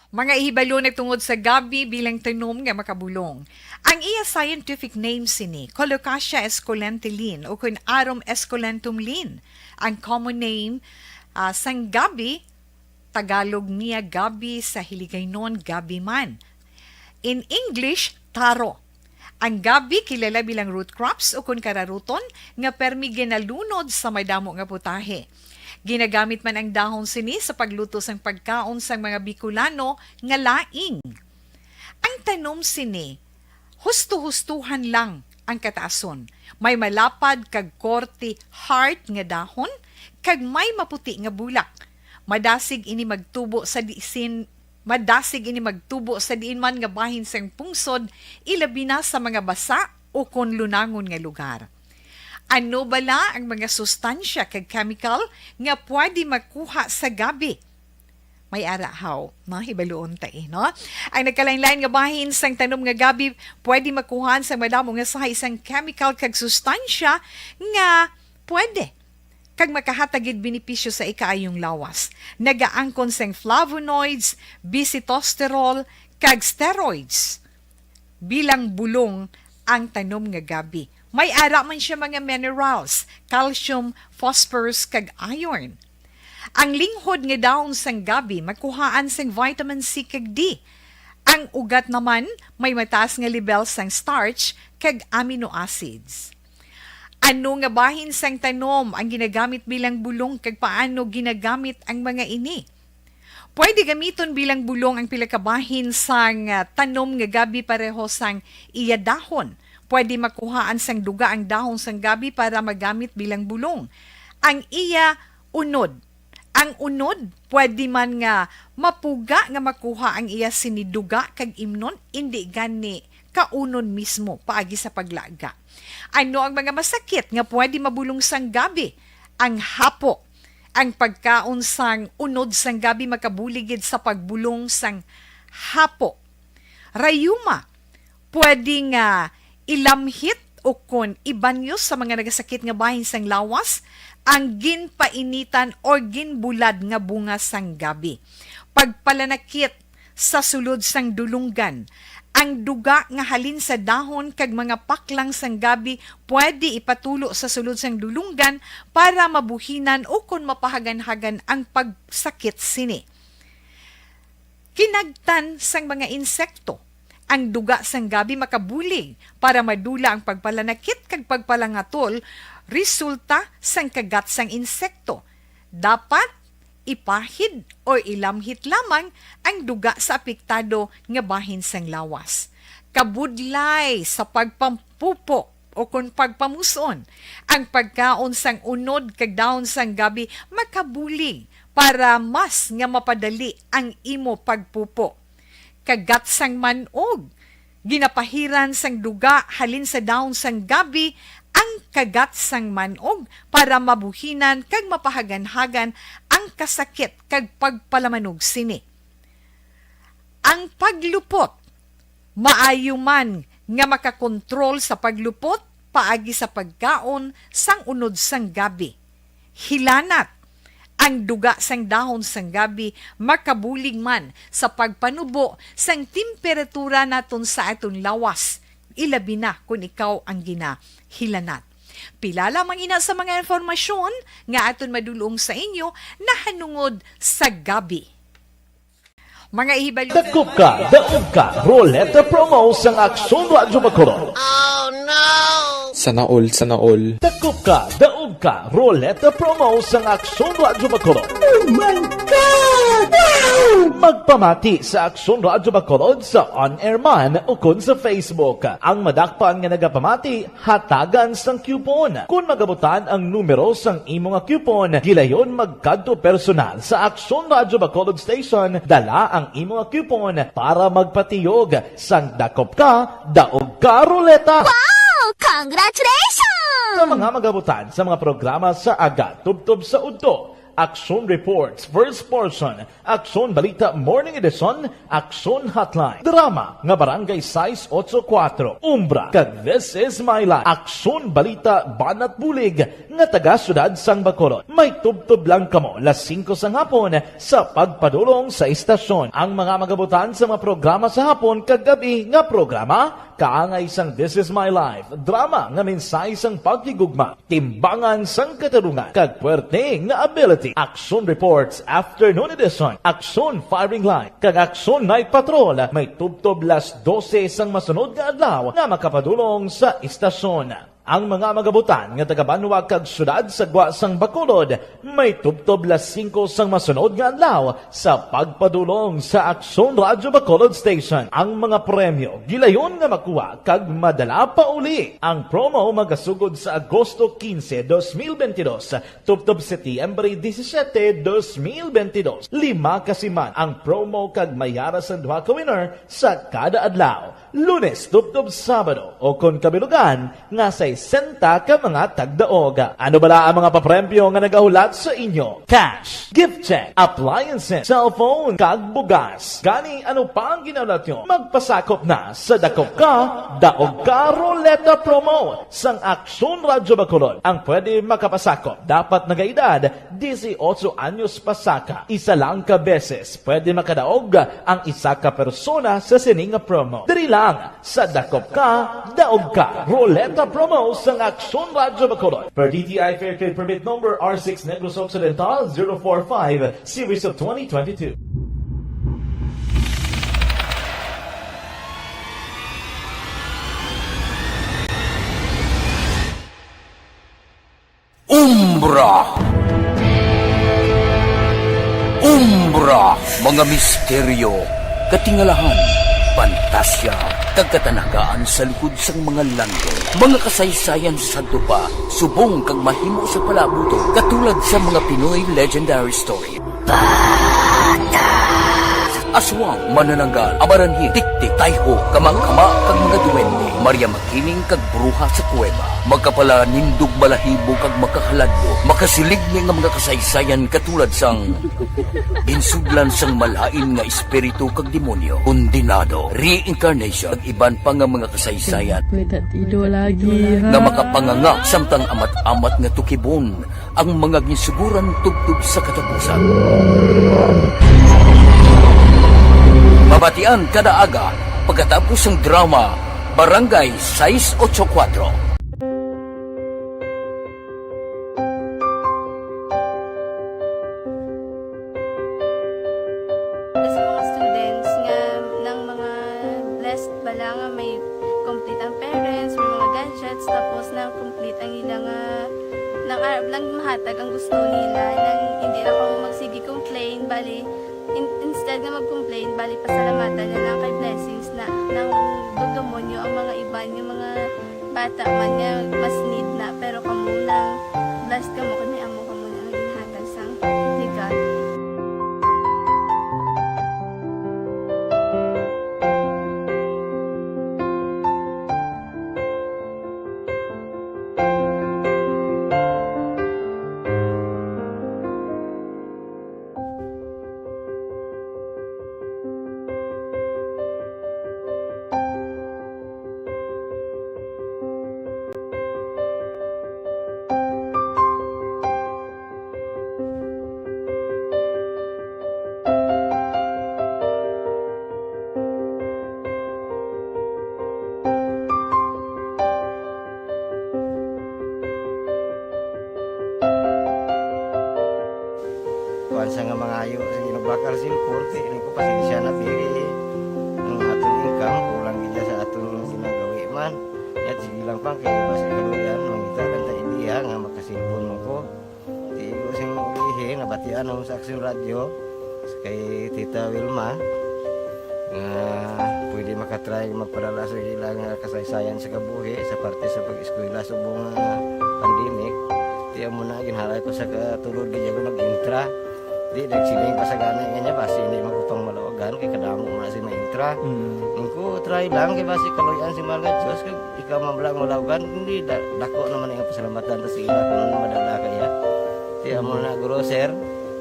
Mga ihibalo nagtungod sa gabi bilang tanom nga makabulong. Ang iya scientific name sini, Colocasia esculentilin o kun Arum esculentum lin. Ang common name sang gabi, Tagalog niya gabi, sa Hiligaynon gabi man. In English, taro. Ang gabi kilala bilang root crops o kun kararuton nga permi ginalunod sa may damo nga putahe. Ginagamit man ang dahon sini sa pagluto sang pagkaon sang mga Bicolano nga laing. Ang tanom sini, husto-hustuhan lang ang kataason. May malapad kag korte hard nga dahon kag may maputi nga bulak. Madasig ini magtubo sa diin man nga bahin sang pungsod, ilabi na sa mga basa o kon lunangon nga lugar. Ano bala ang mga sustansya kag chemical nga pwede makuha sa gabi? May arahaw, hibaluon no? Ang nagkalain-lain nga bahin sang tanom nga gabi pwede makuhaan sa madamo nga sa isang chemical kag sustansya nga pwede kag makahatagid benepisyo sa ikaayong lawas. Nagaangkon sang flavonoids, bisitosterol, kag steroids. Bilang bulong ang tanom nga gabi. May ara man siya mga minerals, calcium, phosphorus, kag iron. Ang linghod nga dahon sang gabi makuhaan sang vitamin C kag D. Ang ugat naman may mataas nga level sang starch kag amino acids. Ano nga bahin sang tanom ang ginagamit bilang bulong kag paano ginagamit ang mga ini? Pwede gamiton bilang bulong ang pila ka bahin sang tanom nga gabi pareho sang iya dahon. Pwede makuhaan sang duga ang dahon sang gabi para magamit bilang bulong. Ang iya unod. Ang unod, pwede man nga mapuga nga makuha ang iya siniduga kag imnon, hindi gani kaunon mismo paagi sa paglaga. Ano ang mga masakit nga pwede mabulong sang gabi? Ang hapo. Ang pagkaon sang unod sang gabi makabuligid sa pagbulong sang hapo. Rayuma. Pwede nga ilamhit o kon ibanyo sa mga nagasakit nga bahin sang lawas ang ginpainitan o ginbulad nga bunga sang gabi. Pagpalanakit sa sulod sang dulunggan, ang duga nga halin sa dahon kag mga paklang sang gabi pwede ipatulo sa sulod sang dulunggan para mabuhinan o kon mapahagan-hagan ang pagsakit sini. Kinagtan sang mga insekto. Ang duga sang gabi makabulig para madula ang pagpalanakit kag pagpalangatol resulta sang kagat sang insekto. Dapat ipahid o ilamhit lamang ang duga sa apektado nga bahin sang lawas. Kabudlay sa pagpampupo o kung pagpamuson, ang pagkaon sang unod kag dahon sang gabi makabulig para mas nga mapadali ang imo pagpupo. Kagat sang manog. Ginapahiran sang duga halin sa dahon sang gabi ang kagat sang manog para mabuhinan kag mapahagan-hagan ang kasakit kag pagpalamanog sini. Ang paglupot, maayo man nga makakontrol sa paglupot paagi sa pagkaon sang unod sang gabi. Hilanat. Ang duga sang dahon sang gabi makabulig man sa pagpanubo sang temperatura naton sa aton lawas. Ilabi na kung ikaw ang ginahilanat. Pila lamang ina sa mga informasyon nga aton madulong sa inyo na hanungod sa gabi. Mga ihibalo. Dakop ka, daog ka, Roleta Promo sang Aksyon Radyo Bacolod. Oh no! Sana all. Dakop ka, daog Daog Ka Roleta Promo sa Aksyon Radyo Bacolod. Oh my God! Magpamati sa Aksyon Radyo Bacolod sa on-air man o kun sa Facebook. Ang madakpan nga nagapamati, hatagan sang coupon. Kung magabutan ang numero sang imong coupon, gilayon magkadto personal sa Aksyon Radyo Bacolod Station, dala ang imong coupon para magpatiyog sang dakop ka, daog ka roleta. Wow! Congratulations! Sa mga magabutan sa mga programa sa Aga, Tubtob sa Udto, Aksyon Reports, First Portion, Aksyon Balita Morning Edition, Aksyon Hotline, Drama, nga Barangay 684, Umbra, kag This Is My Life, Aksyon Balita Banat Bulig, nga taga Syudad San Bacolod. May tubtob lang kamo, las 5 sa hapon, sa pagpadulong sa istasyon. Ang mga magabutan sa mga programa sa hapon, kag gabi nga programa, kaangay sang This Is My Life, drama nga mensahe sang pagtigugma, timbangan sang katarungan, kag puwerte nga ability. Aksyon Reports Afternoon Edition, Aksyon Firing Line, kag Aksyon Night Patrol, may tubtob las 12 sang masunod nga adlaw nga makapadulong sa istasyon. Ang mga magabutan nga taga-Banwa kag syudad sa Gwa sang Bacolod, may tubtob las 5 sang masunod nga adlaw sa pagpadulong sa Aksyon Radyo Bacolod Station. Ang mga premyo gilayon nga makuha kag madala pa uli. Ang promo magasugod sa Agosto 15, 2022, tubtob Setyembre 17, 2022. 5 kasiman ang promo kag mayara sa 2 ka winner sa kada adlaw. Lunes, tubtob Sabado o kon kabilugan nga sa 60 ka mga tagdaog. Ano bala ang mga papremyo nga nagahulat sa inyo? Cash, gift check, appliances, cellphone, kag bugas. Gani ano pa ang ginahulat nyo? Magpasakop na sa Dakop Ka, Daog Ka Roleta Promo sang Aksyon Radyo Bacolod. Ang pwede makapasakop dapat nagaedad 18 anyos pasaka. Isa lang ka beses pwede makadaog ang isa ka persona sa sining promo. Diri lang sa Dakop Ka, Daog Ka Roleta Promo sang Aksyon Radyo Bacolod. Per DTI Fair Trade Permit Number R6 Negros Occidental 045 Series of 2022. Umbra, mga misteryo, katingalahan, pantasya, kagkatanagaan sa likod sang mga lando, mga kasaysayan sa dupa, subong kag mahimo sa palabuto, katulad sa mga Pinoy legendary story. Aswang, manananggal, amaranhit, tiktik, tayho, kamang-kama, kag mga duwende, Maria Makining kag bruha sa kuweba, magkapala nindog balahibo kag makahaladlo, makasilig ni nga mga kasaysayan katulad sang ginsudlan sang malain nga espiritu kag demonyo, kondinado, reincarnation, kag iban pa nga mga kasaysayan nga makapanganga samtang amat-amat nga tukibon ang mga ginsuguran tugtog sa katapusan. Mabatian kada aga pagkatapos ng drama Barangay 684. Sa mga students nga ng mga blessed bala nga may complete ang parents, may mga gadgets, tapos na complete ang ilang nang lang mahatag ang gusto nila nang hindi na ako magsigi complain bali instead na mag-complain, bali pasalamatan na lang kay blessings na nang dodomonyo ang mga iban, yung mga bata man niya mas need na, pero kamo nang blessed ka mo, kami amo ka mo na ang ginhatag sang ni God. kuan sa nga mga ayo ginabakal silpur ini ko pasensya na diri ang atong income kulang gid sa atong ginagawi man at sige lang pang kay mas kaluyan mangita kan ta ideya nga makasilpon mo radyo kay Tita Wilma nga pwede makatry magpadala sa ilang kasaysayan sa kabuhi sa parte sa pag-eskwela subong pandemic. Tiyan mo na ginhalay ko sa katulod kaya ko mag-intra. Di nagsiling pa sa gana nga basi hindi magupang malawagan kay kadamo mo na si ma-intra. Ingko try lang kay basi kaloyan si mga Diyos kay ikaw mablang malawagan hindi dako naman ang pasalamatan ta sa ila kung madala kaya. Tiyan mo na guro sir.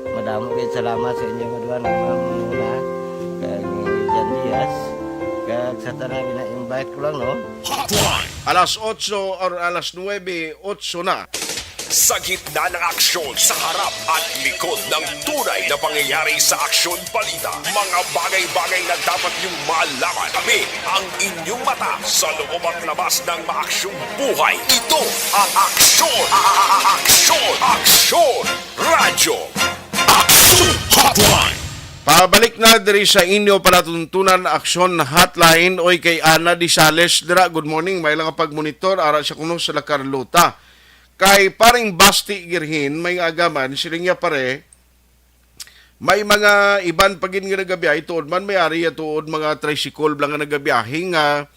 Madamo kay salamat sa inyo maduan muna kag Jan Diaz kag sa tanan gina-invite ko lang no. Alas 8 or alas 9, 8 na. Sa gitna ng aksyon, sa harap at likod ng tunay na pangyayari sa Aksyon Balita. Mga bagay-bagay na dapat niyong malaman. Kami ang inyong mata sa loob at labas ng maaksyong buhay. Ito ang Aksyon! Aksyon! Aksyon! Radyo! Aksyon Hotline! Pabalik na diri sa inyo palatuntunan Aksyon Hotline oy kay Ana Disales dira. Good morning. May lang pag-monitor ara siya kuno sa La Carlota. Kay paring Basti Girhin, may agaman, siling niya pare, may mga iban pagin nga nagabiyahe, tuod man may ari, tuod mga tricycle lang nga nagabiyahe nga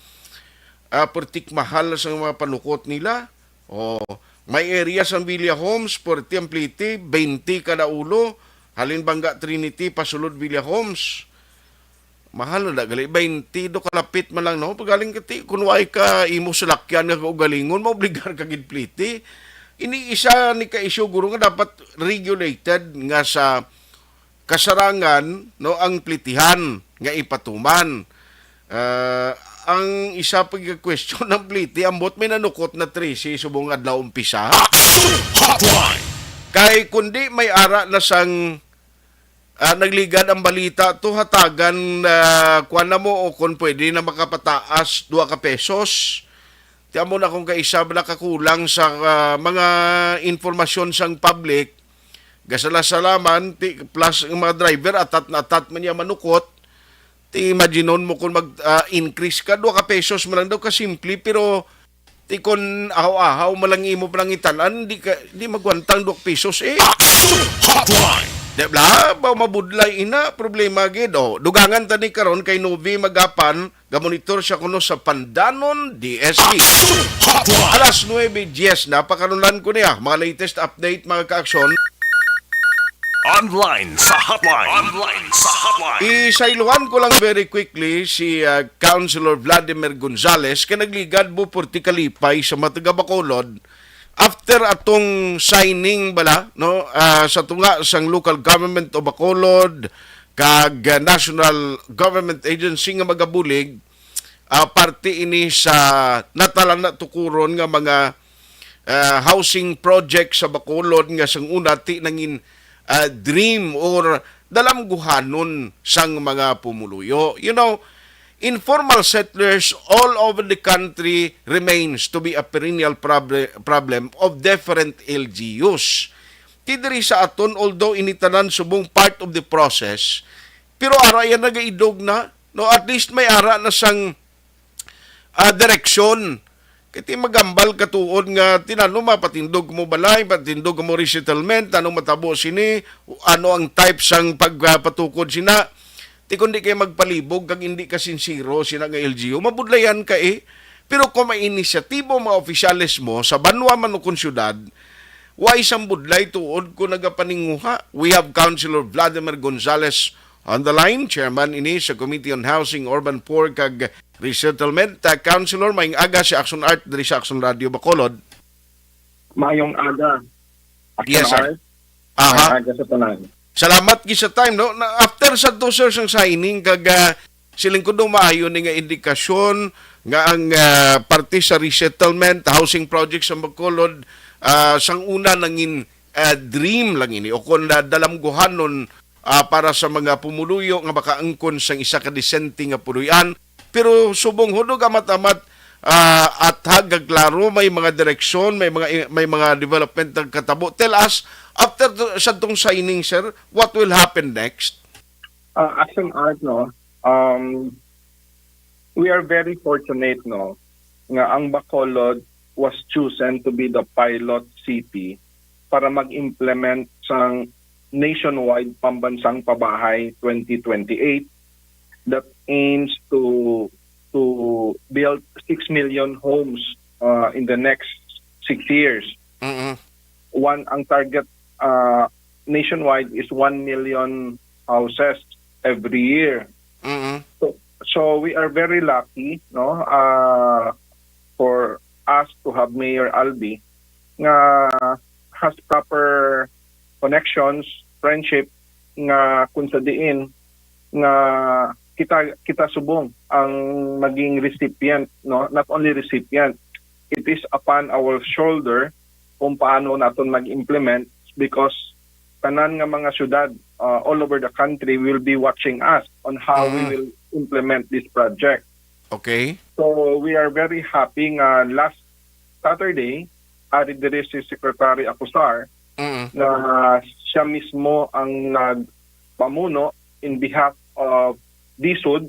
pertik mahal sa mga panukot nila. O, may area sa Villa Homes, perti ampliti, 20 kada ulo, Halinbangga Trinity, pasulod Villa Homes. Mahal na gali, 20 do kalapit man lang, no? Pagaling kati, kunway ka imo sulakyan nga kaugalingon, maobligar ka gidpliti. Iniisa ni ka-issue guro nga dapat regulated nga sa kasarangan no ang plitihan nga ipatuman. Ang isa pag question ng pliti ambot may nanukot na 13 subong adlaw umpisa. Kay kundi may ara na sang nagligad ang balita to hatagan kuan na mo o kung pwede na makapataas 2 ka pesos. Tiyan mo na kung kaisa na kakulang sa mga informasyon sang public, gasala-salaman, plus ang mga driver, atat man niya manukot, ti imaginon mo kung mag-increase ka, 2 ka pesos man lang daw kasimple, pero ti kon ahaw-ahaw, malangi mo palang itanan, di magwantang 2 pesos eh. Hotline! Debla, ba mabudlay ina, problema gid. Dugangan tani karon kay Novi Magapan, gamonitor siya kuno sa Pandanon, DSP. Alas 9:10 na, pakanulan ko niya, mga latest update, mga ka-aksyon. Online sa hotline. Online sa hotline. Isailuhan ko lang very quickly si Councilor Vladimir Gonzales kay nagligad bu porti kalipay sa Mataga Bacolod after atong signing bala no sa tunga sang local government o Bacolod kag National Government Agency nga magabulig parte ini sa natalan na tukuron nga mga housing project sa Bacolod nga sang una ti nangin dream or dalamguhanon sang mga pumuluyo. You know, informal settlers all over the country remains to be a perennial problem of different LGUs. Tidiri sa aton, although initanan subong part of the process, pero ara yan nagaidog na, no, at least may ara na sang direksyon. Kiti magambal katuod nga tinanong mapatindog mo balay, patindog mo resettlement, anong matabo sini, ano ang type sang pagpatukod sina. Ti kundi kayo magpalibog kag hindi ka sincero sina nga LGU, mabudlayan ka eh. Pero kung may inisyatibo mga opisyales mo sa banwa man o konsyudad, wa isang budlay tuod ko nagapaninguha. We have Councilor Vladimir Gonzales on the line, chairman ini sa Committee on Housing, Urban Poor kag Resettlement. Councilor, maing aga si Action Art diri sa Action Radio Bacolod. Mayong aga. Yes, sir. Aha. Aga sa tanan. Salamat gi sa time no. After sa 2 years ang signing kag siling kuno maayo ni nga indikasyon nga ang parte sa resettlement housing project sa Bacolod sang una nangin dream lang ini o kon dalamguhanon para sa mga pumuluyo nga makaangkon sang isa ka disente nga puluyan. Pero subong hudog amat-amat at hagaglaro may mga direksyon, may mga development ng katabo. Tell us, after sa tong signing, sir, what will happen next? Action Art, no, we are very fortunate, no, nga ang Bacolod was chosen to be the pilot city para mag-implement sang nationwide Pambansang Pabahay 2028 that aims to build 6 million homes in the next 6 years. Ang target nationwide is 1 million houses every year. So we are very lucky, no, for us to have Mayor Albi nga has proper connections, friendship nga kung sa diin nga kita subong ang maging recipient, no, not only recipient, it is upon our shoulder kung paano naton mag-implement, because tanan nga mga syudad all over the country will be watching us on how we will implement this project. Okay. So we are very happy nga last Saturday, ari diri si Secretary Acosar na siya mismo ang nagpamuno in behalf of DSUD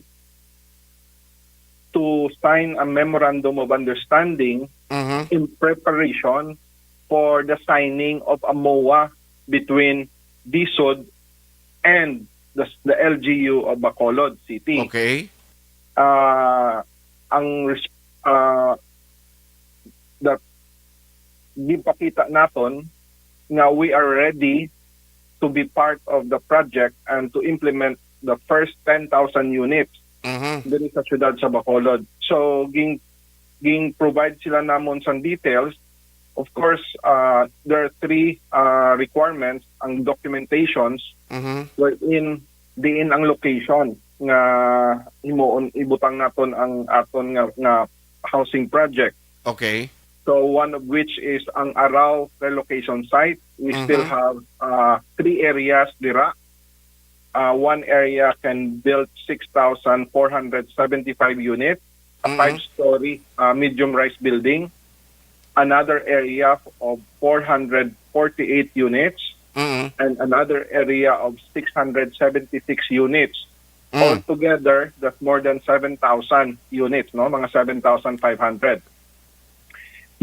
to sign a memorandum of understanding in preparation for the signing of a MOA between DSUD and the LGU of Bacolod City. Okay. That gipakita naton nga we are ready to be part of the project and to implement the first 10,000 units diri sa syudad sa Bacolod. So ging provide sila namon sa details. Of course, there are 3 requirements ang documentations wherein diin ang location nga himuon ibutang naton ang aton nga housing project. Okay. So one of which is ang Arao relocation site. We still have 3 areas dira. One area can build 6,475 units, a 5-story medium-rise building. Another area of 448 units, and another area of 676 units. Altogether, that's more than 7,000 units, no? Mga 7,500.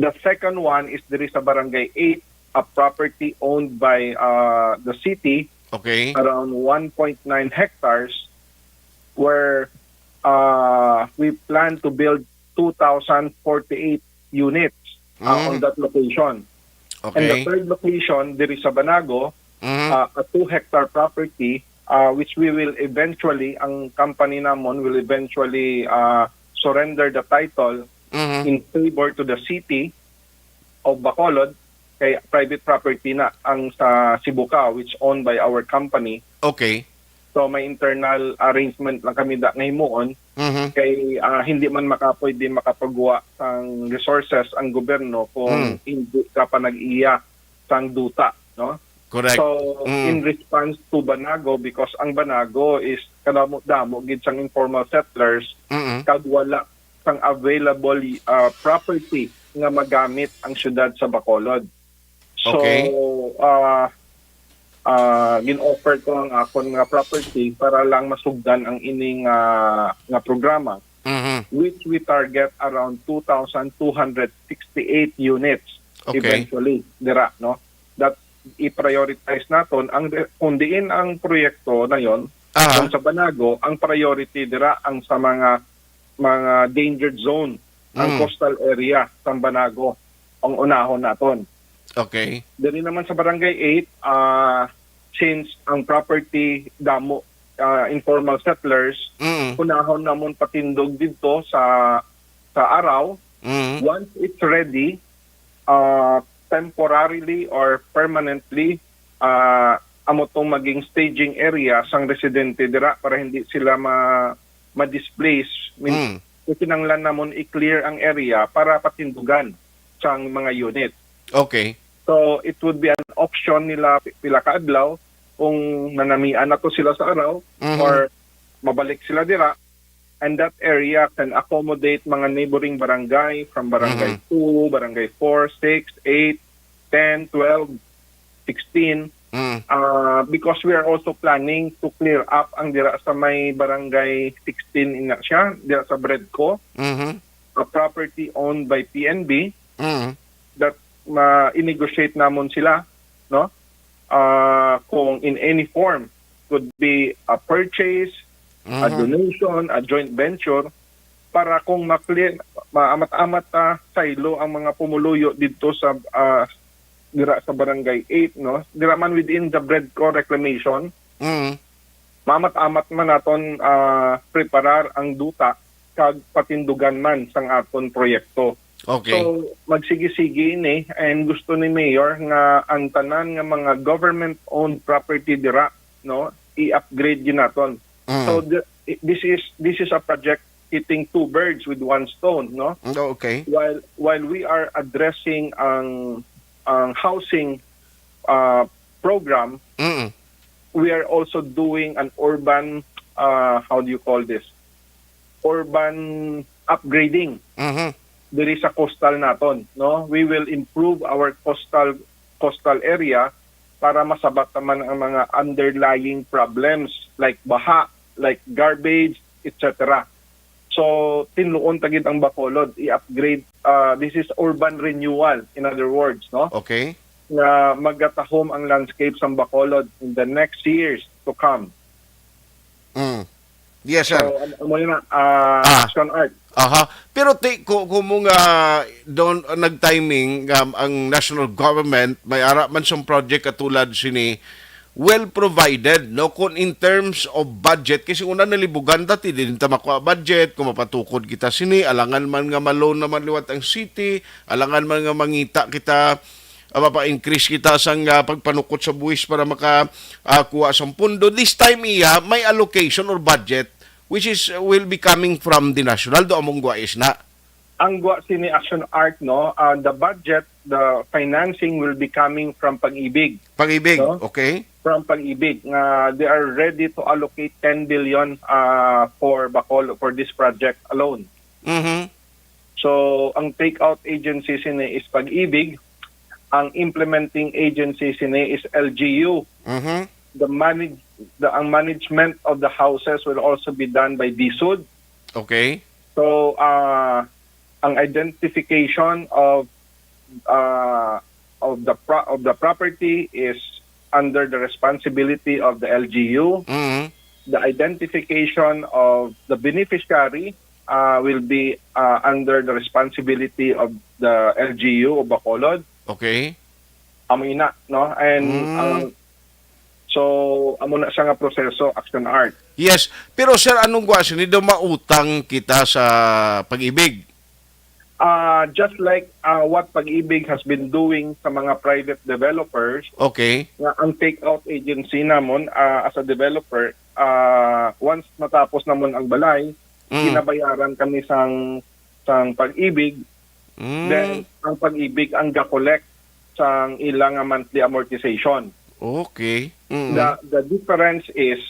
The second one is there is a Barangay 8, a property owned by the city, around 1.9 hectares, where we plan to build 2,048 units on that location. And the third location, there is a Banago, a 2-hectare property, which we will eventually, ang company namon will eventually surrender the title in favor to the city of Bacolod, kay private property na ang sa Sibuca, which owned by our company. Okay. So may internal arrangement lang kami da ngayon kay hindi man pwede makapagawa ng resources ang gobyerno kung hindi ka pa nag-iya sang duta, no? Correct. So in response to Banago, because ang Banago is kadamo-damo gid sang informal settlers, kad wala sang available property nga magamit ang syudad sa Bacolod. So gin-offer ko ang akon nga property para lang masugdan ang ining nga programa, which we target around 2,268 units eventually dira, no? That i-prioritize naton ang kung diin ang proyekto na yon kung sa Banago, ang priority dira ang sa mga danger zone, ang coastal area sa Banago ang unahon naton. Okay. Dili naman sa Barangay 8, since ang property damo informal settlers, unahon namon patindog dito sa Arao. Once it's ready, temporarily or permanently, amo tong maging staging area sang residente dira para hindi sila ma-displace. Kinanglan namon i-clear ang area para patindugan sang mga unit. Okay. So it would be an option nila pila ka adlaw kung nanamian na to sila sa Arao or mabalik sila dira, and that area can accommodate mga neighboring barangay from Barangay 2, Barangay 4, 6, 8, 10, 12, 16. Because we are also planning to clear up ang dira sa may Barangay 16 ina siya, dira sa Bredco, a property owned by PNB that ma-negotiate namon sila, no? kung in any form, could be a purchase, a donation, a joint venture, para kung maamat-amat saylo ang mga pumuluyo dito sa dira sa barangay 8, no, dira man within the Breadco reclamation, maamat-amat man naton preparar ang duta kag patindugan man sang aton proyekto. Okay. So magsigi-sige ini, and gusto ni Mayor nga ang tanan nga mga government-owned property dira, no, i-upgrade yun naton. So this is a project hitting two birds with one stone, no? Okay. While we are addressing ang housing program, we are also doing an urban how do you call this? Urban upgrading. Diri sa coastal naton, no? We will improve our coastal area para masabat naman ang mga underlying problems like baha, like garbage, etc. So, tinluon tagid ang Bacolod, i-upgrade. This is urban renewal, in other words, no? Okay. Na magatahom ang landscape sa Bacolod in the next years to come. Yes, sir. So, muna Action Art. Aha. Pero kung mga doon nag-timing ang national government, may ara man siyang project katulad sini, well provided, no, kung in terms of budget, kasi una nalibugan dati din ta makuha budget, kung mapatukod kita sini, alangan man nga malone naman liwat ang city, alangan man nga mangita kita, mapa-increase kita sang pagpanukot sa buwis para makakuha sang pundo. This time may allocation or budget which will be coming from the national, do among guwais na. Ang guwa sini Action Art, no, the budget, the financing will be coming from Pag-ibig. Pag-ibig, no? Okay. From Pag-ibig. They are ready to allocate 10 billion for Bacolod, for this project alone. So, ang take-out agency sini is Pag-ibig. Ang implementing agency sini is LGU. Ang management of the houses will also be done by DSUD. Okay. So, ang identification of the property is under the responsibility of the LGU. The identification of the beneficiary will be under the responsibility of the LGU of Bacolod. Okay. Amina, no? And so amo na siya nga proseso, Action Art. Yes, pero sir, anong guwas ni do mautang kita sa Pag-ibig? Just like what Pag-ibig has been doing sa mga private developers. Okay. Ang take-out agency namon as a developer, once matapos namon ang balay, kinabayaran kami sang Pag-ibig. Then ang Pag-ibig ang ga-collect sang ilang monthly amortization. Okay. The difference is,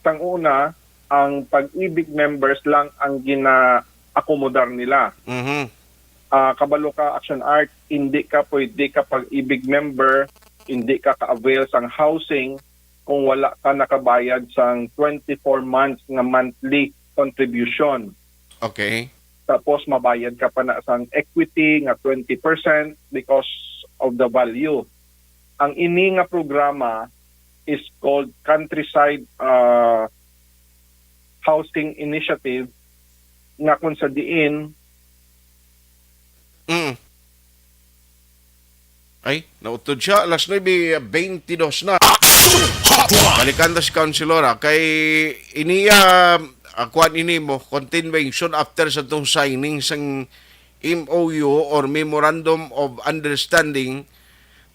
tang una, ang Pag-ibig members lang ang gina-akomodar nila. Kabalo ka, Action Art, hindi ka pwede ka Pag-ibig member, hindi ka ka-avail sang housing kung wala ka nakabayad sang 24 months na monthly contribution. Okay. Tapos mabayad ka pa na sang equity nga 20% because of the value. Ang ini nga programa is called Countryside Housing Initiative, nga kung sa diin ay, nautod siya. Alas 9:22 na. Balikan na si Councilora. Kay iniya, akuan ini mo, continuation after sa itong signing sang MOU or Memorandum of Understanding,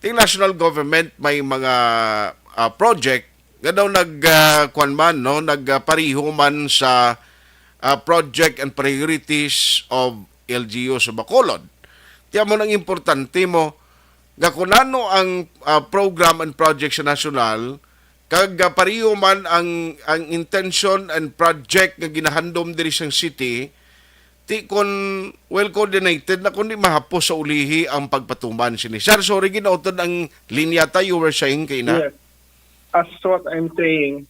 the national government may mga project nga daw nagkuan man, no, nagpariho man sa project and priorities of LGU sa Bacolod. Tiyan mo nang importante mo, gakunano ang program and project sa national, kag pariho man ang intention and project nga ginahandom diri sa city, ti kon well coordinated na kundi mahapos sa ulihi ang pagpatuman sini. Sir, sorry, ginautod ang linya ta, you were saying kay na? Yes. As what I'm saying,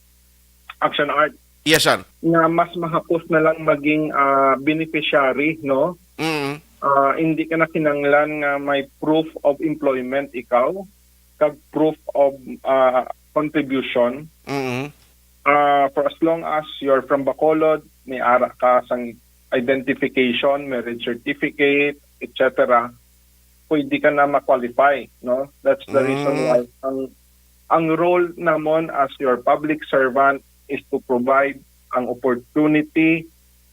Action Art. Yes, sir. Na mas mahapos na lang maging beneficiary, no? Hindi ka na kinanglan nga may proof of employment ikaw. kag proof of contribution. For as long as you're from Bacolod, may ara ka sang identification, marriage certificate, etc., pwede ka na ma-qualify, no? That's the reason why ang role namon as your public servant is to provide ang opportunity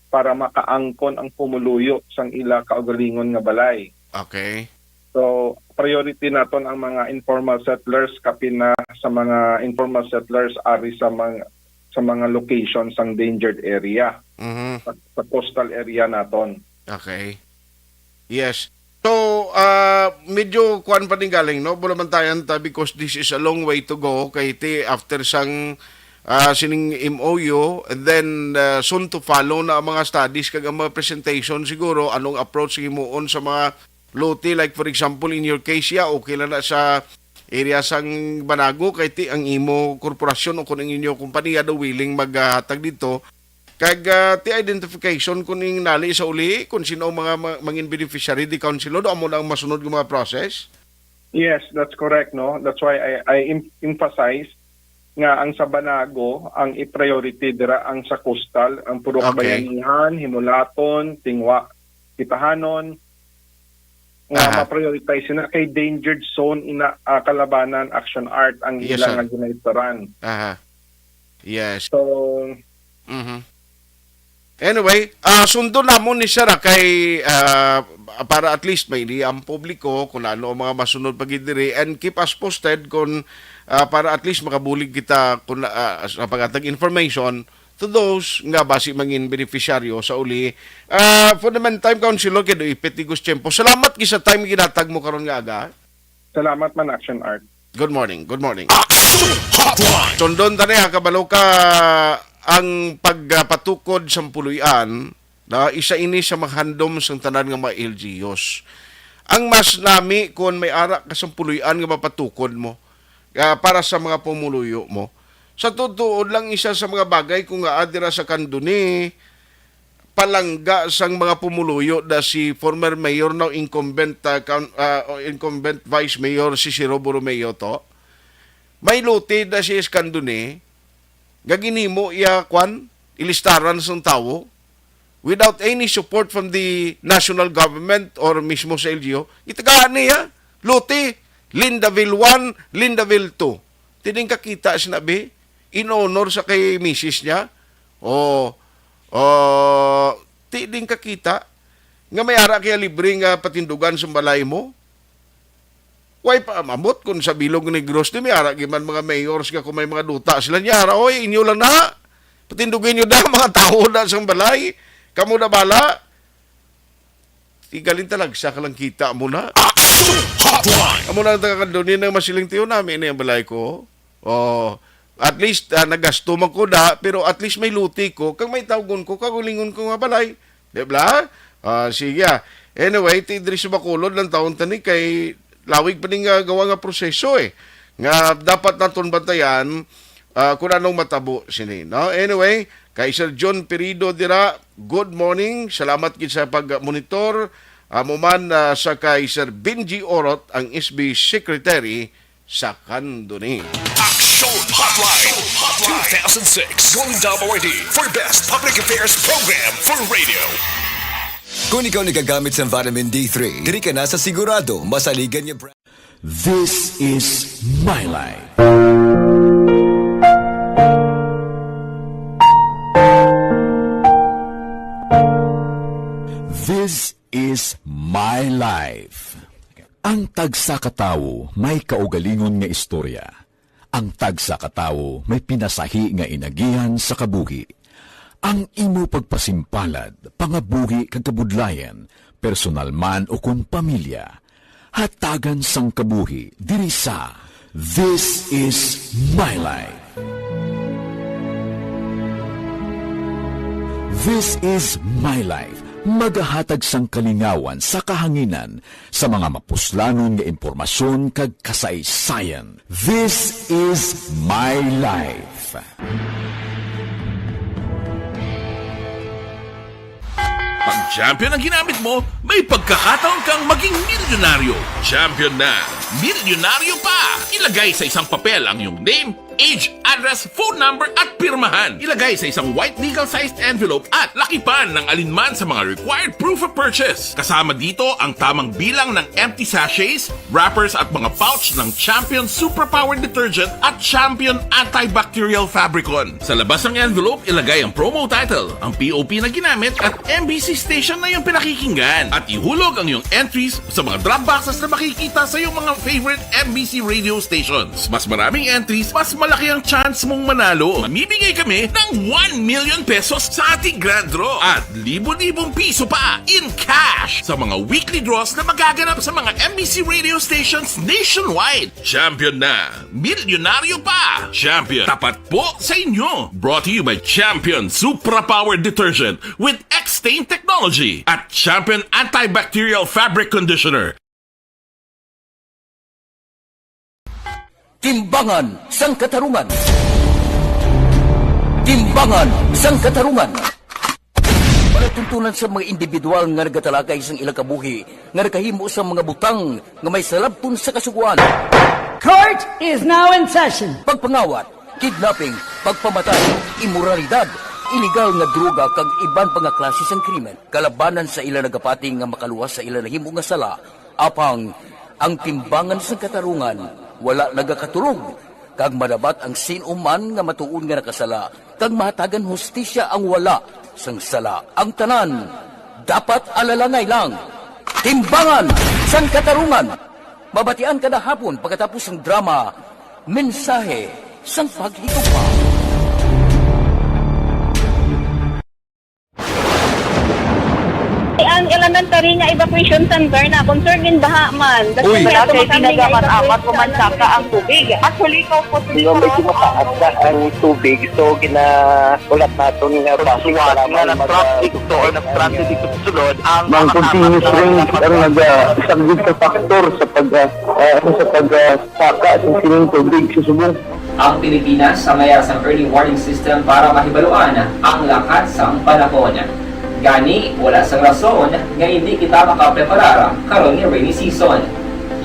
para makaangkon ang pumuluyo sang ila kaugalingon nga balay. Okay. So, priority naton ang mga informal settlers kapin na sa mga informal settlers ari sa mga locations sang endangered area. Sa coastal area naton. Okay. Yes. So, medyo kuan pa din galing, no? Bulaman tayo because this is a long way to go kay after sang sining MOU, and then soon to follow na ang mga studies kag ang mga presentation siguro anong approach himuon sa mga lote, like for example in your case okay lang na sa area sang Banago kay ang imo korporasyon o kung ang inyo kumpanya daw willing maghatag dito kag identification kung yung nali sa uli kung sino mga mangin beneficiary di councilor do amo na ang masunod ng mga process. Yes, that's correct, no? That's why I emphasize nga ang sa Banago ang i-priority dira ang sa coastal, ang Purok Bayanihan, Himulaton, Tingwa, Kitahanon, nga ma-prioritize na kay Endangered Zone ina Kalabanan Action Art ang ilang nga ginaistoran. Yes. So, anyway, sundo namon ni Sarah kay para at least may di ang publiko kung ano ang mga masunod pagidiri and keep us posted kung para at least makabulig kita kung sa pagatag information to those nga basi mangin beneficiaryo sa uli. For the meantime, Councilor, kedo ipetigos tiyempo. Salamat sa time ginatag mo karon nga aga. Salamat man, Action Art. Good morning. Good morning. Sundon tani kabalo ka ang pagpatukod sa puluyan na isa ini sa maghandom sa tanan nga mga LGUs. Ang mas nami kung may ara ka sa puluyan nga mapatukod mo para sa mga pumuluyo mo. Sa tutuod lang isa sa mga bagay kung adira sa kanduni palangga sang mga pumuluyo da si former mayor now incumbent incumbent vice mayor si Robo Romeo to. May luti da si kanduni gaginimo iya kwan ilistaran sa tao without any support from the national government or mismo sa LGU. Itagaan niya luti Lindaville 1, Lindaville 2. Tining kakita sinabi in honor sa kay misis niya tining kakita nga may ara kaya libre nga patindugan sa balay mo. Why pa mamot kung sa Bilog Negros di may ara giman mga mayors nga kung may mga duta sila niya ara oy inyo lang na patindugin nyo na mga tao na sa balay kamo na bala tigalin talag sa kalang kita mo na amo na tagakandonin ng masiling tiyo namin yung balay ko at least nagasto man ko da pero at least may luti ko kag may tawgon ko kagulingon ko nga balay di ba sige anyway tidri sa Bacolod lang taon tani kay lawig pa ning gawa nga proseso nga dapat naton bantayan kung anong matabo sini no anyway kay Sir John Perido dira good morning salamat gid sa pag-monitor muman sa kay Sir Benji Orot ang SB Secretary sa Kanduni. Action Hotline 2006 Golden Dome Awardee for Best Public Affairs Program for Radio. Kung ikaw nagagamit ng vitamin D3, diri ka na sa sigurado masaligan niya. This is my life. This is my life. Ang tagsa katawo may kaugalingon nga istorya. Ang tagsa katawo may pinasahi nga inagihan sa kabuhi. Ang imo pagpasimpalad, pangabuhi kag kabudlayan, personal man o kun pamilya, hatagan sang kabuhi diri sa This is my life. This is my life. Magahatag sang kalingawan sa kahanginan sa mga mapuslanon nga impormasyon kag kasaysayan. This is my life. Pag champion ang ginamit mo, may pagkakataon kang maging milyonaryo. Champion na, milyonaryo pa! Ilagay sa isang papel ang iyong name, age, address, phone number at pirmahan. Ilagay sa isang white legal-sized envelope at lakipan ng alinman sa mga required proof of purchase. Kasama dito ang tamang bilang ng empty sachets, wrappers at mga pouch ng Champion Superpower Detergent at Champion Antibacterial Fabricon. Sa labas ng envelope, ilagay ang promo title, ang POP na ginamit at MBC station na yung pinakikinggan. At ihulog ang iyong entries sa mga drop boxes na makikita sa iyong mga favorite MBC radio stations. Mas maraming entries, mas malaki ang chance mong manalo. Mamimigay kami ng 1 million pesos sa ating grand draw at libo-libong piso pa in cash sa mga weekly draws na magaganap sa mga MBC radio stations nationwide. Champion na, milyonaryo pa. Champion, tapat po sa inyo. Brought to you by Champion Superpower Detergent with X-Stain Technology at Champion Antibacterial Fabric Conditioner. Timbangan sang katarungan. Timbangan sang katarungan. Panatuntunan sa mga individual nga nagatalakay sang ilang kabuhi, nga nakahimo sa mga butang nga may salabton sa kasuguan. Court is now in session. Pagpangawat, kidnapping, pagpamatay, imoralidad, iligal nga droga kag iban pa nga klase sang krimen. Kalabanan sa ilang nagapating nga makaluwas sa ilang nahimo nga sala, apang ang timbangan sang katarungan wala nagakatulog, kag madabat ang sinuman nga matuon nga nakasala, kag mahatagan hustisya ang wala sang sala. Ang tanan, dapat alalangay lang. Timbangan sang katarungan. Mabatian kada hapon pagkatapos ng drama, mensahe sang paghigugma. Ang elementary nga evacuation center na concern din baha man. Uy, kasi pinagamat-amat kumansaka ang tubig. Actually, ikaw po Medyo mataas na ang tubig. So, ginaulat natin nga pasuwat nga nag-traffic to or nag-transit dito sa sulod. Ang continuous range ang nag-subject sa factor sa pagsaka at sining tubig sa subong. Ang Pilipinas sa mayas ang early warning system para mahibaluan ang lakas ng panahon. Gani, wala sang rason nga hindi kita makapreparar karon ni rainy season.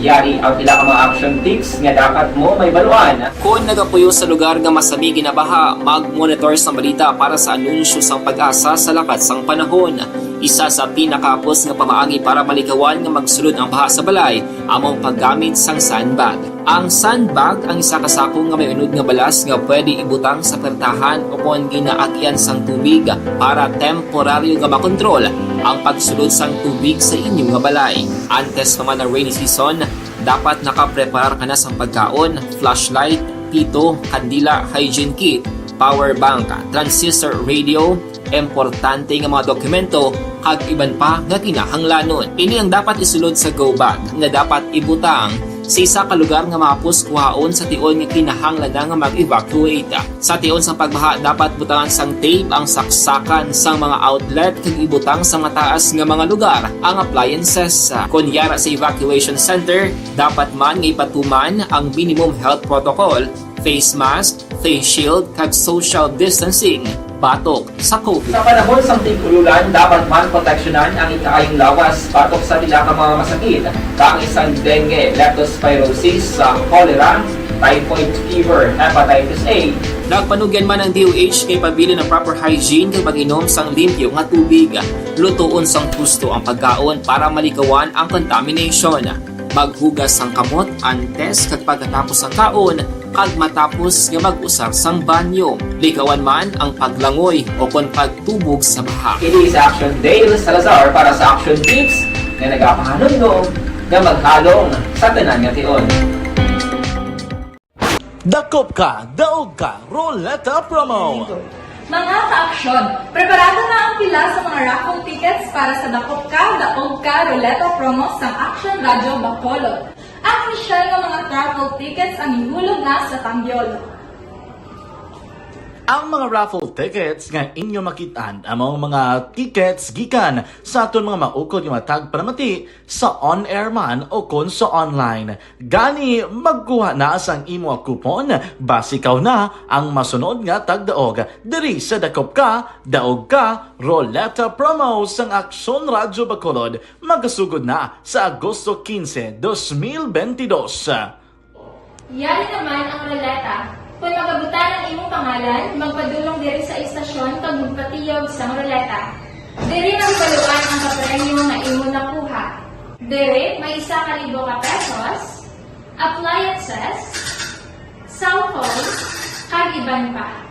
Yari ang pila ka mga action tips nga dapat mo may baluan. Kung nagapuyo sa lugar nga masabi ginabaha, mag-monitor sa balita para sa anunsyo sang pag-asa sa lakas sang panahon. Isa sa pinakapos nga pamaagi para malikawan nga magsulod ang baha sa balay, among paggamit sang sandbag. Ang sandbag ang isa kasako nga may unod nga balas nga pwede ibutang sa pertahan upon ginaagyan sang tubig para temporaryo nga makontrol ang pagsulod sang tubig sa inyong nga balay. Antes naman ng rainy season, dapat nakapreparar ka na sang pagkaon, flashlight, pito, kandila, hygiene kit, power bank, transistor radio, importante nga mga dokumento kag iban pa nga kinahanglanon. Ini ang dapat isulod sa go bag nga dapat ibutang sa isa ka lugar nga mapus kuhaon sa tion nga kinahanglan nga mag-evacuate. Sa tion sang pagbaha dapat butangan sang tape ang saksakan sang mga outlet kag ibutang sa mataas nga mga lugar ang appliances. Kunyara sa evacuation center, dapat man nga ipatuman ang minimum health protocol, face mask, face shield kag social distancing. Batok sa COVID. Sa panahon sa tig-ululan, dapat man proteksyonan ang ikaayong lawas batok sa pila ka mga masakit. Kang isang dengue, leptospirosis, cholera, typhoid fever, hepatitis A. Nagpanugyan man ang DOH kay pabili ng proper hygiene kay pag-inom sang limpyo nga tubig. Lutuon sang gusto ang pagkaon para malikawan ang contamination. Maghugas sang kamot antes kag pagkatapos ang kaon kag matapos nga mag-usar sang banyo. Likawan man ang paglangoy o kon pagtubog sa baha. It is Action Dale Salazar para sa Action Tips na nagapahanundong na maghalong sa tanan nga tion. Dakop ka, daog ka, Roleta Promo. Mga ka-aksyon, preparado na ang pila sa mga raffle tickets para sa Dakop Ka, Daog Ka, Roleta Promo sa Action Radio Bacolod. Ang inisyal ng mga raffle tickets ang ihulog na sa Tambiol. ang mga raffle tickets nga inyo makitaan among mga tickets gikan sa aton mga maukod nga matag palamati sa on-air man o kon sa online. Gani magkuha na sang imo coupon basi ikaw na ang masunod nga tagdaog diri sa Dakop Ka, Daog Ka, Roleta Promo sang Aksyon Radyo Bacolod magasugod na sa Agosto 15, 2022. Yari naman ang roleta. Kung magabutan ang imong pangalan, magpadulong diri sa istasyon kag magpatiyog sa roleta. Diri ang baluan ang kapremyo nga imo nakuha. Diri may 1,000 ka pesos, appliances, cellphone, kag iban pa.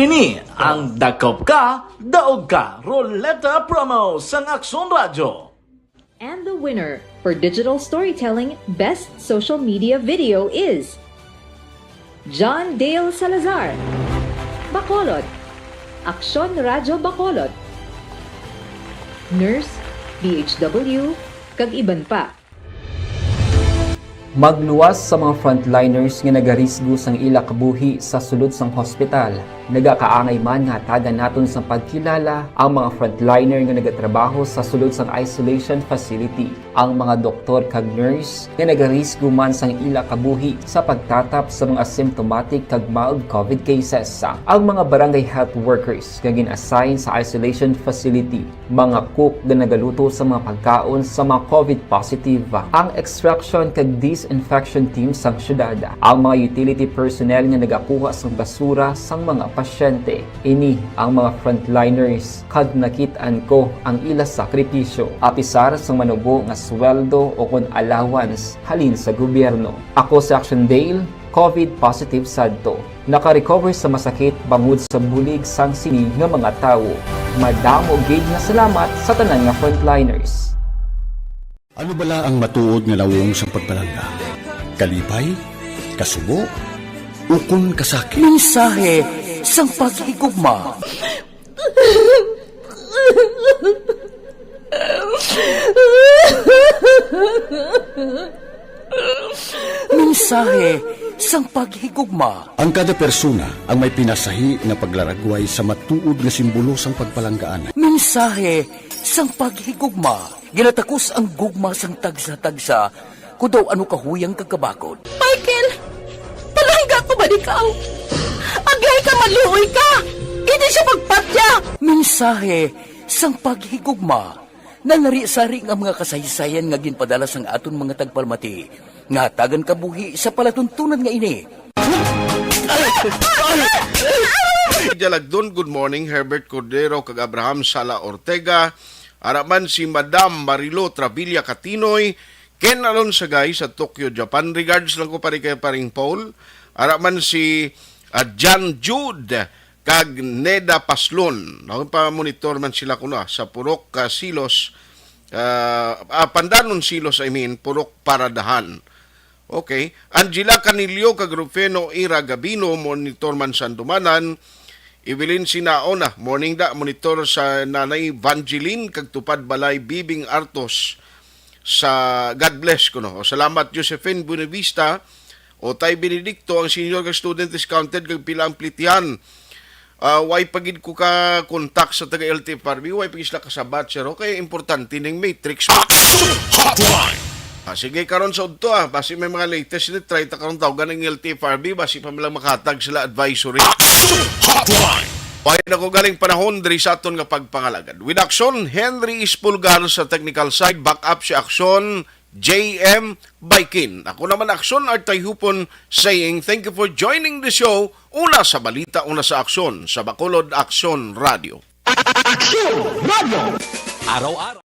Ini ang Dakop Ka, Daog Ka, Roleta Promo sang Aksyon Radyo. And the winner for Digital Storytelling Best Social Media Video is John Dale Salazar, Bacolod, Aksyon Radyo Bacolod, Nurse, DHW, kag iban pa. Magluwas sa mga frontliners nga nagarisgo sang ila kabuhi sa sulod sang hospital. Nagakaangay man nga tagan naton sa pagkilala ang mga frontliner nga nagatrabaho sa sulod sang isolation facility. Ang mga doktor kag nurse nga nagarisgo man sang ila kabuhi sa pagtatap sa mga asymptomatic kag mild COVID cases. Ang mga barangay health workers nga gin-assign sa isolation facility, mga cook nga nagaluto sa mga pagkaon sa mga COVID positive, ang extraction kag disinfection team sang syudad, ang mga utility personnel nga nagakuha sang basura sang mga pasyente. Ini ang mga frontliners kag nakit-an ko ang ila sakripisyo apisar sang manubo nga sweldo o kon allowance halin sa gobyerno. Ako si Action Dale, COVID positive sadto. Naka-recover sa masakit bangod sa bulig sang sini nga mga tawo. Madamo gid nga salamat sa tanan nga frontliners. Ano bala ang matuod nga lawong sa pagpalangga? Kalipay? Kasubo? Ukon kasakit? Mensahe sang paghigugma. Mensahe sang paghigugma. Ang kada persona ang may pinasahi na paglaragway sa matuod nga simbolo sang pagpalanggaan. Mensahe sang paghigugma. Ginatakos ang gugma sang tagsa-tagsa kung daw ano kahuyang kagkabakod. Michael! Palangga ko ba ikaw? Agay ka, maluoy ka! Hindi siya magpatya! Mensahe sang paghigugma. Nanari-sari ang mga kasaysayan nga ginpadala sang aton mga tagpalmati. Nga tagan kabuhi sa palatuntunan nga ini. Dialagdon, good morning, Herbert Cordero kag Abraham Sala Ortega. Araman si Madam Marilo Travilla Catinoy, Ken Alonsagay sa Tokyo, Japan. Regards lang ko pari kay paring Paul. Araman si Jan Jude kag Neda Paslon. Pa-monitor man sila kuna sa Purok Silos, Pandanon Silos, Purok Paradahan. Okay. Angela Canilio kag Rufeno Ira Gabino, monitor man Sandumanan. Evelyn Sinaona, morning da, monitor sa Nanay Vangeline, kag Tupad Balay Bibing Artos sa God bless ko no. O, salamat Josephine Buenavista, o Tay Benedicto, ang senior ka student discounted kag pila ang plitian. Why pagid ko ka kontak sa taga LTFRB, why pagid sila kasabat sir, okay, importante ning matrix. Hotline! Sige karon sa udto basi may mga latest ni try ta karon tawgan ng LTFRB basi pa lang makatag sila advisory. Hotline. Why na ko galing panahon diri sa aton nga pagpangalagad. With Action, Henry Ispulgar sa technical side, back up si Action JM Baikin. Ako naman Action Artay Hupon saying thank you for joining the show. Una sa balita, una sa aksyon sa Bacolod Aksyon Radio. Aksyon Radio. Araw-araw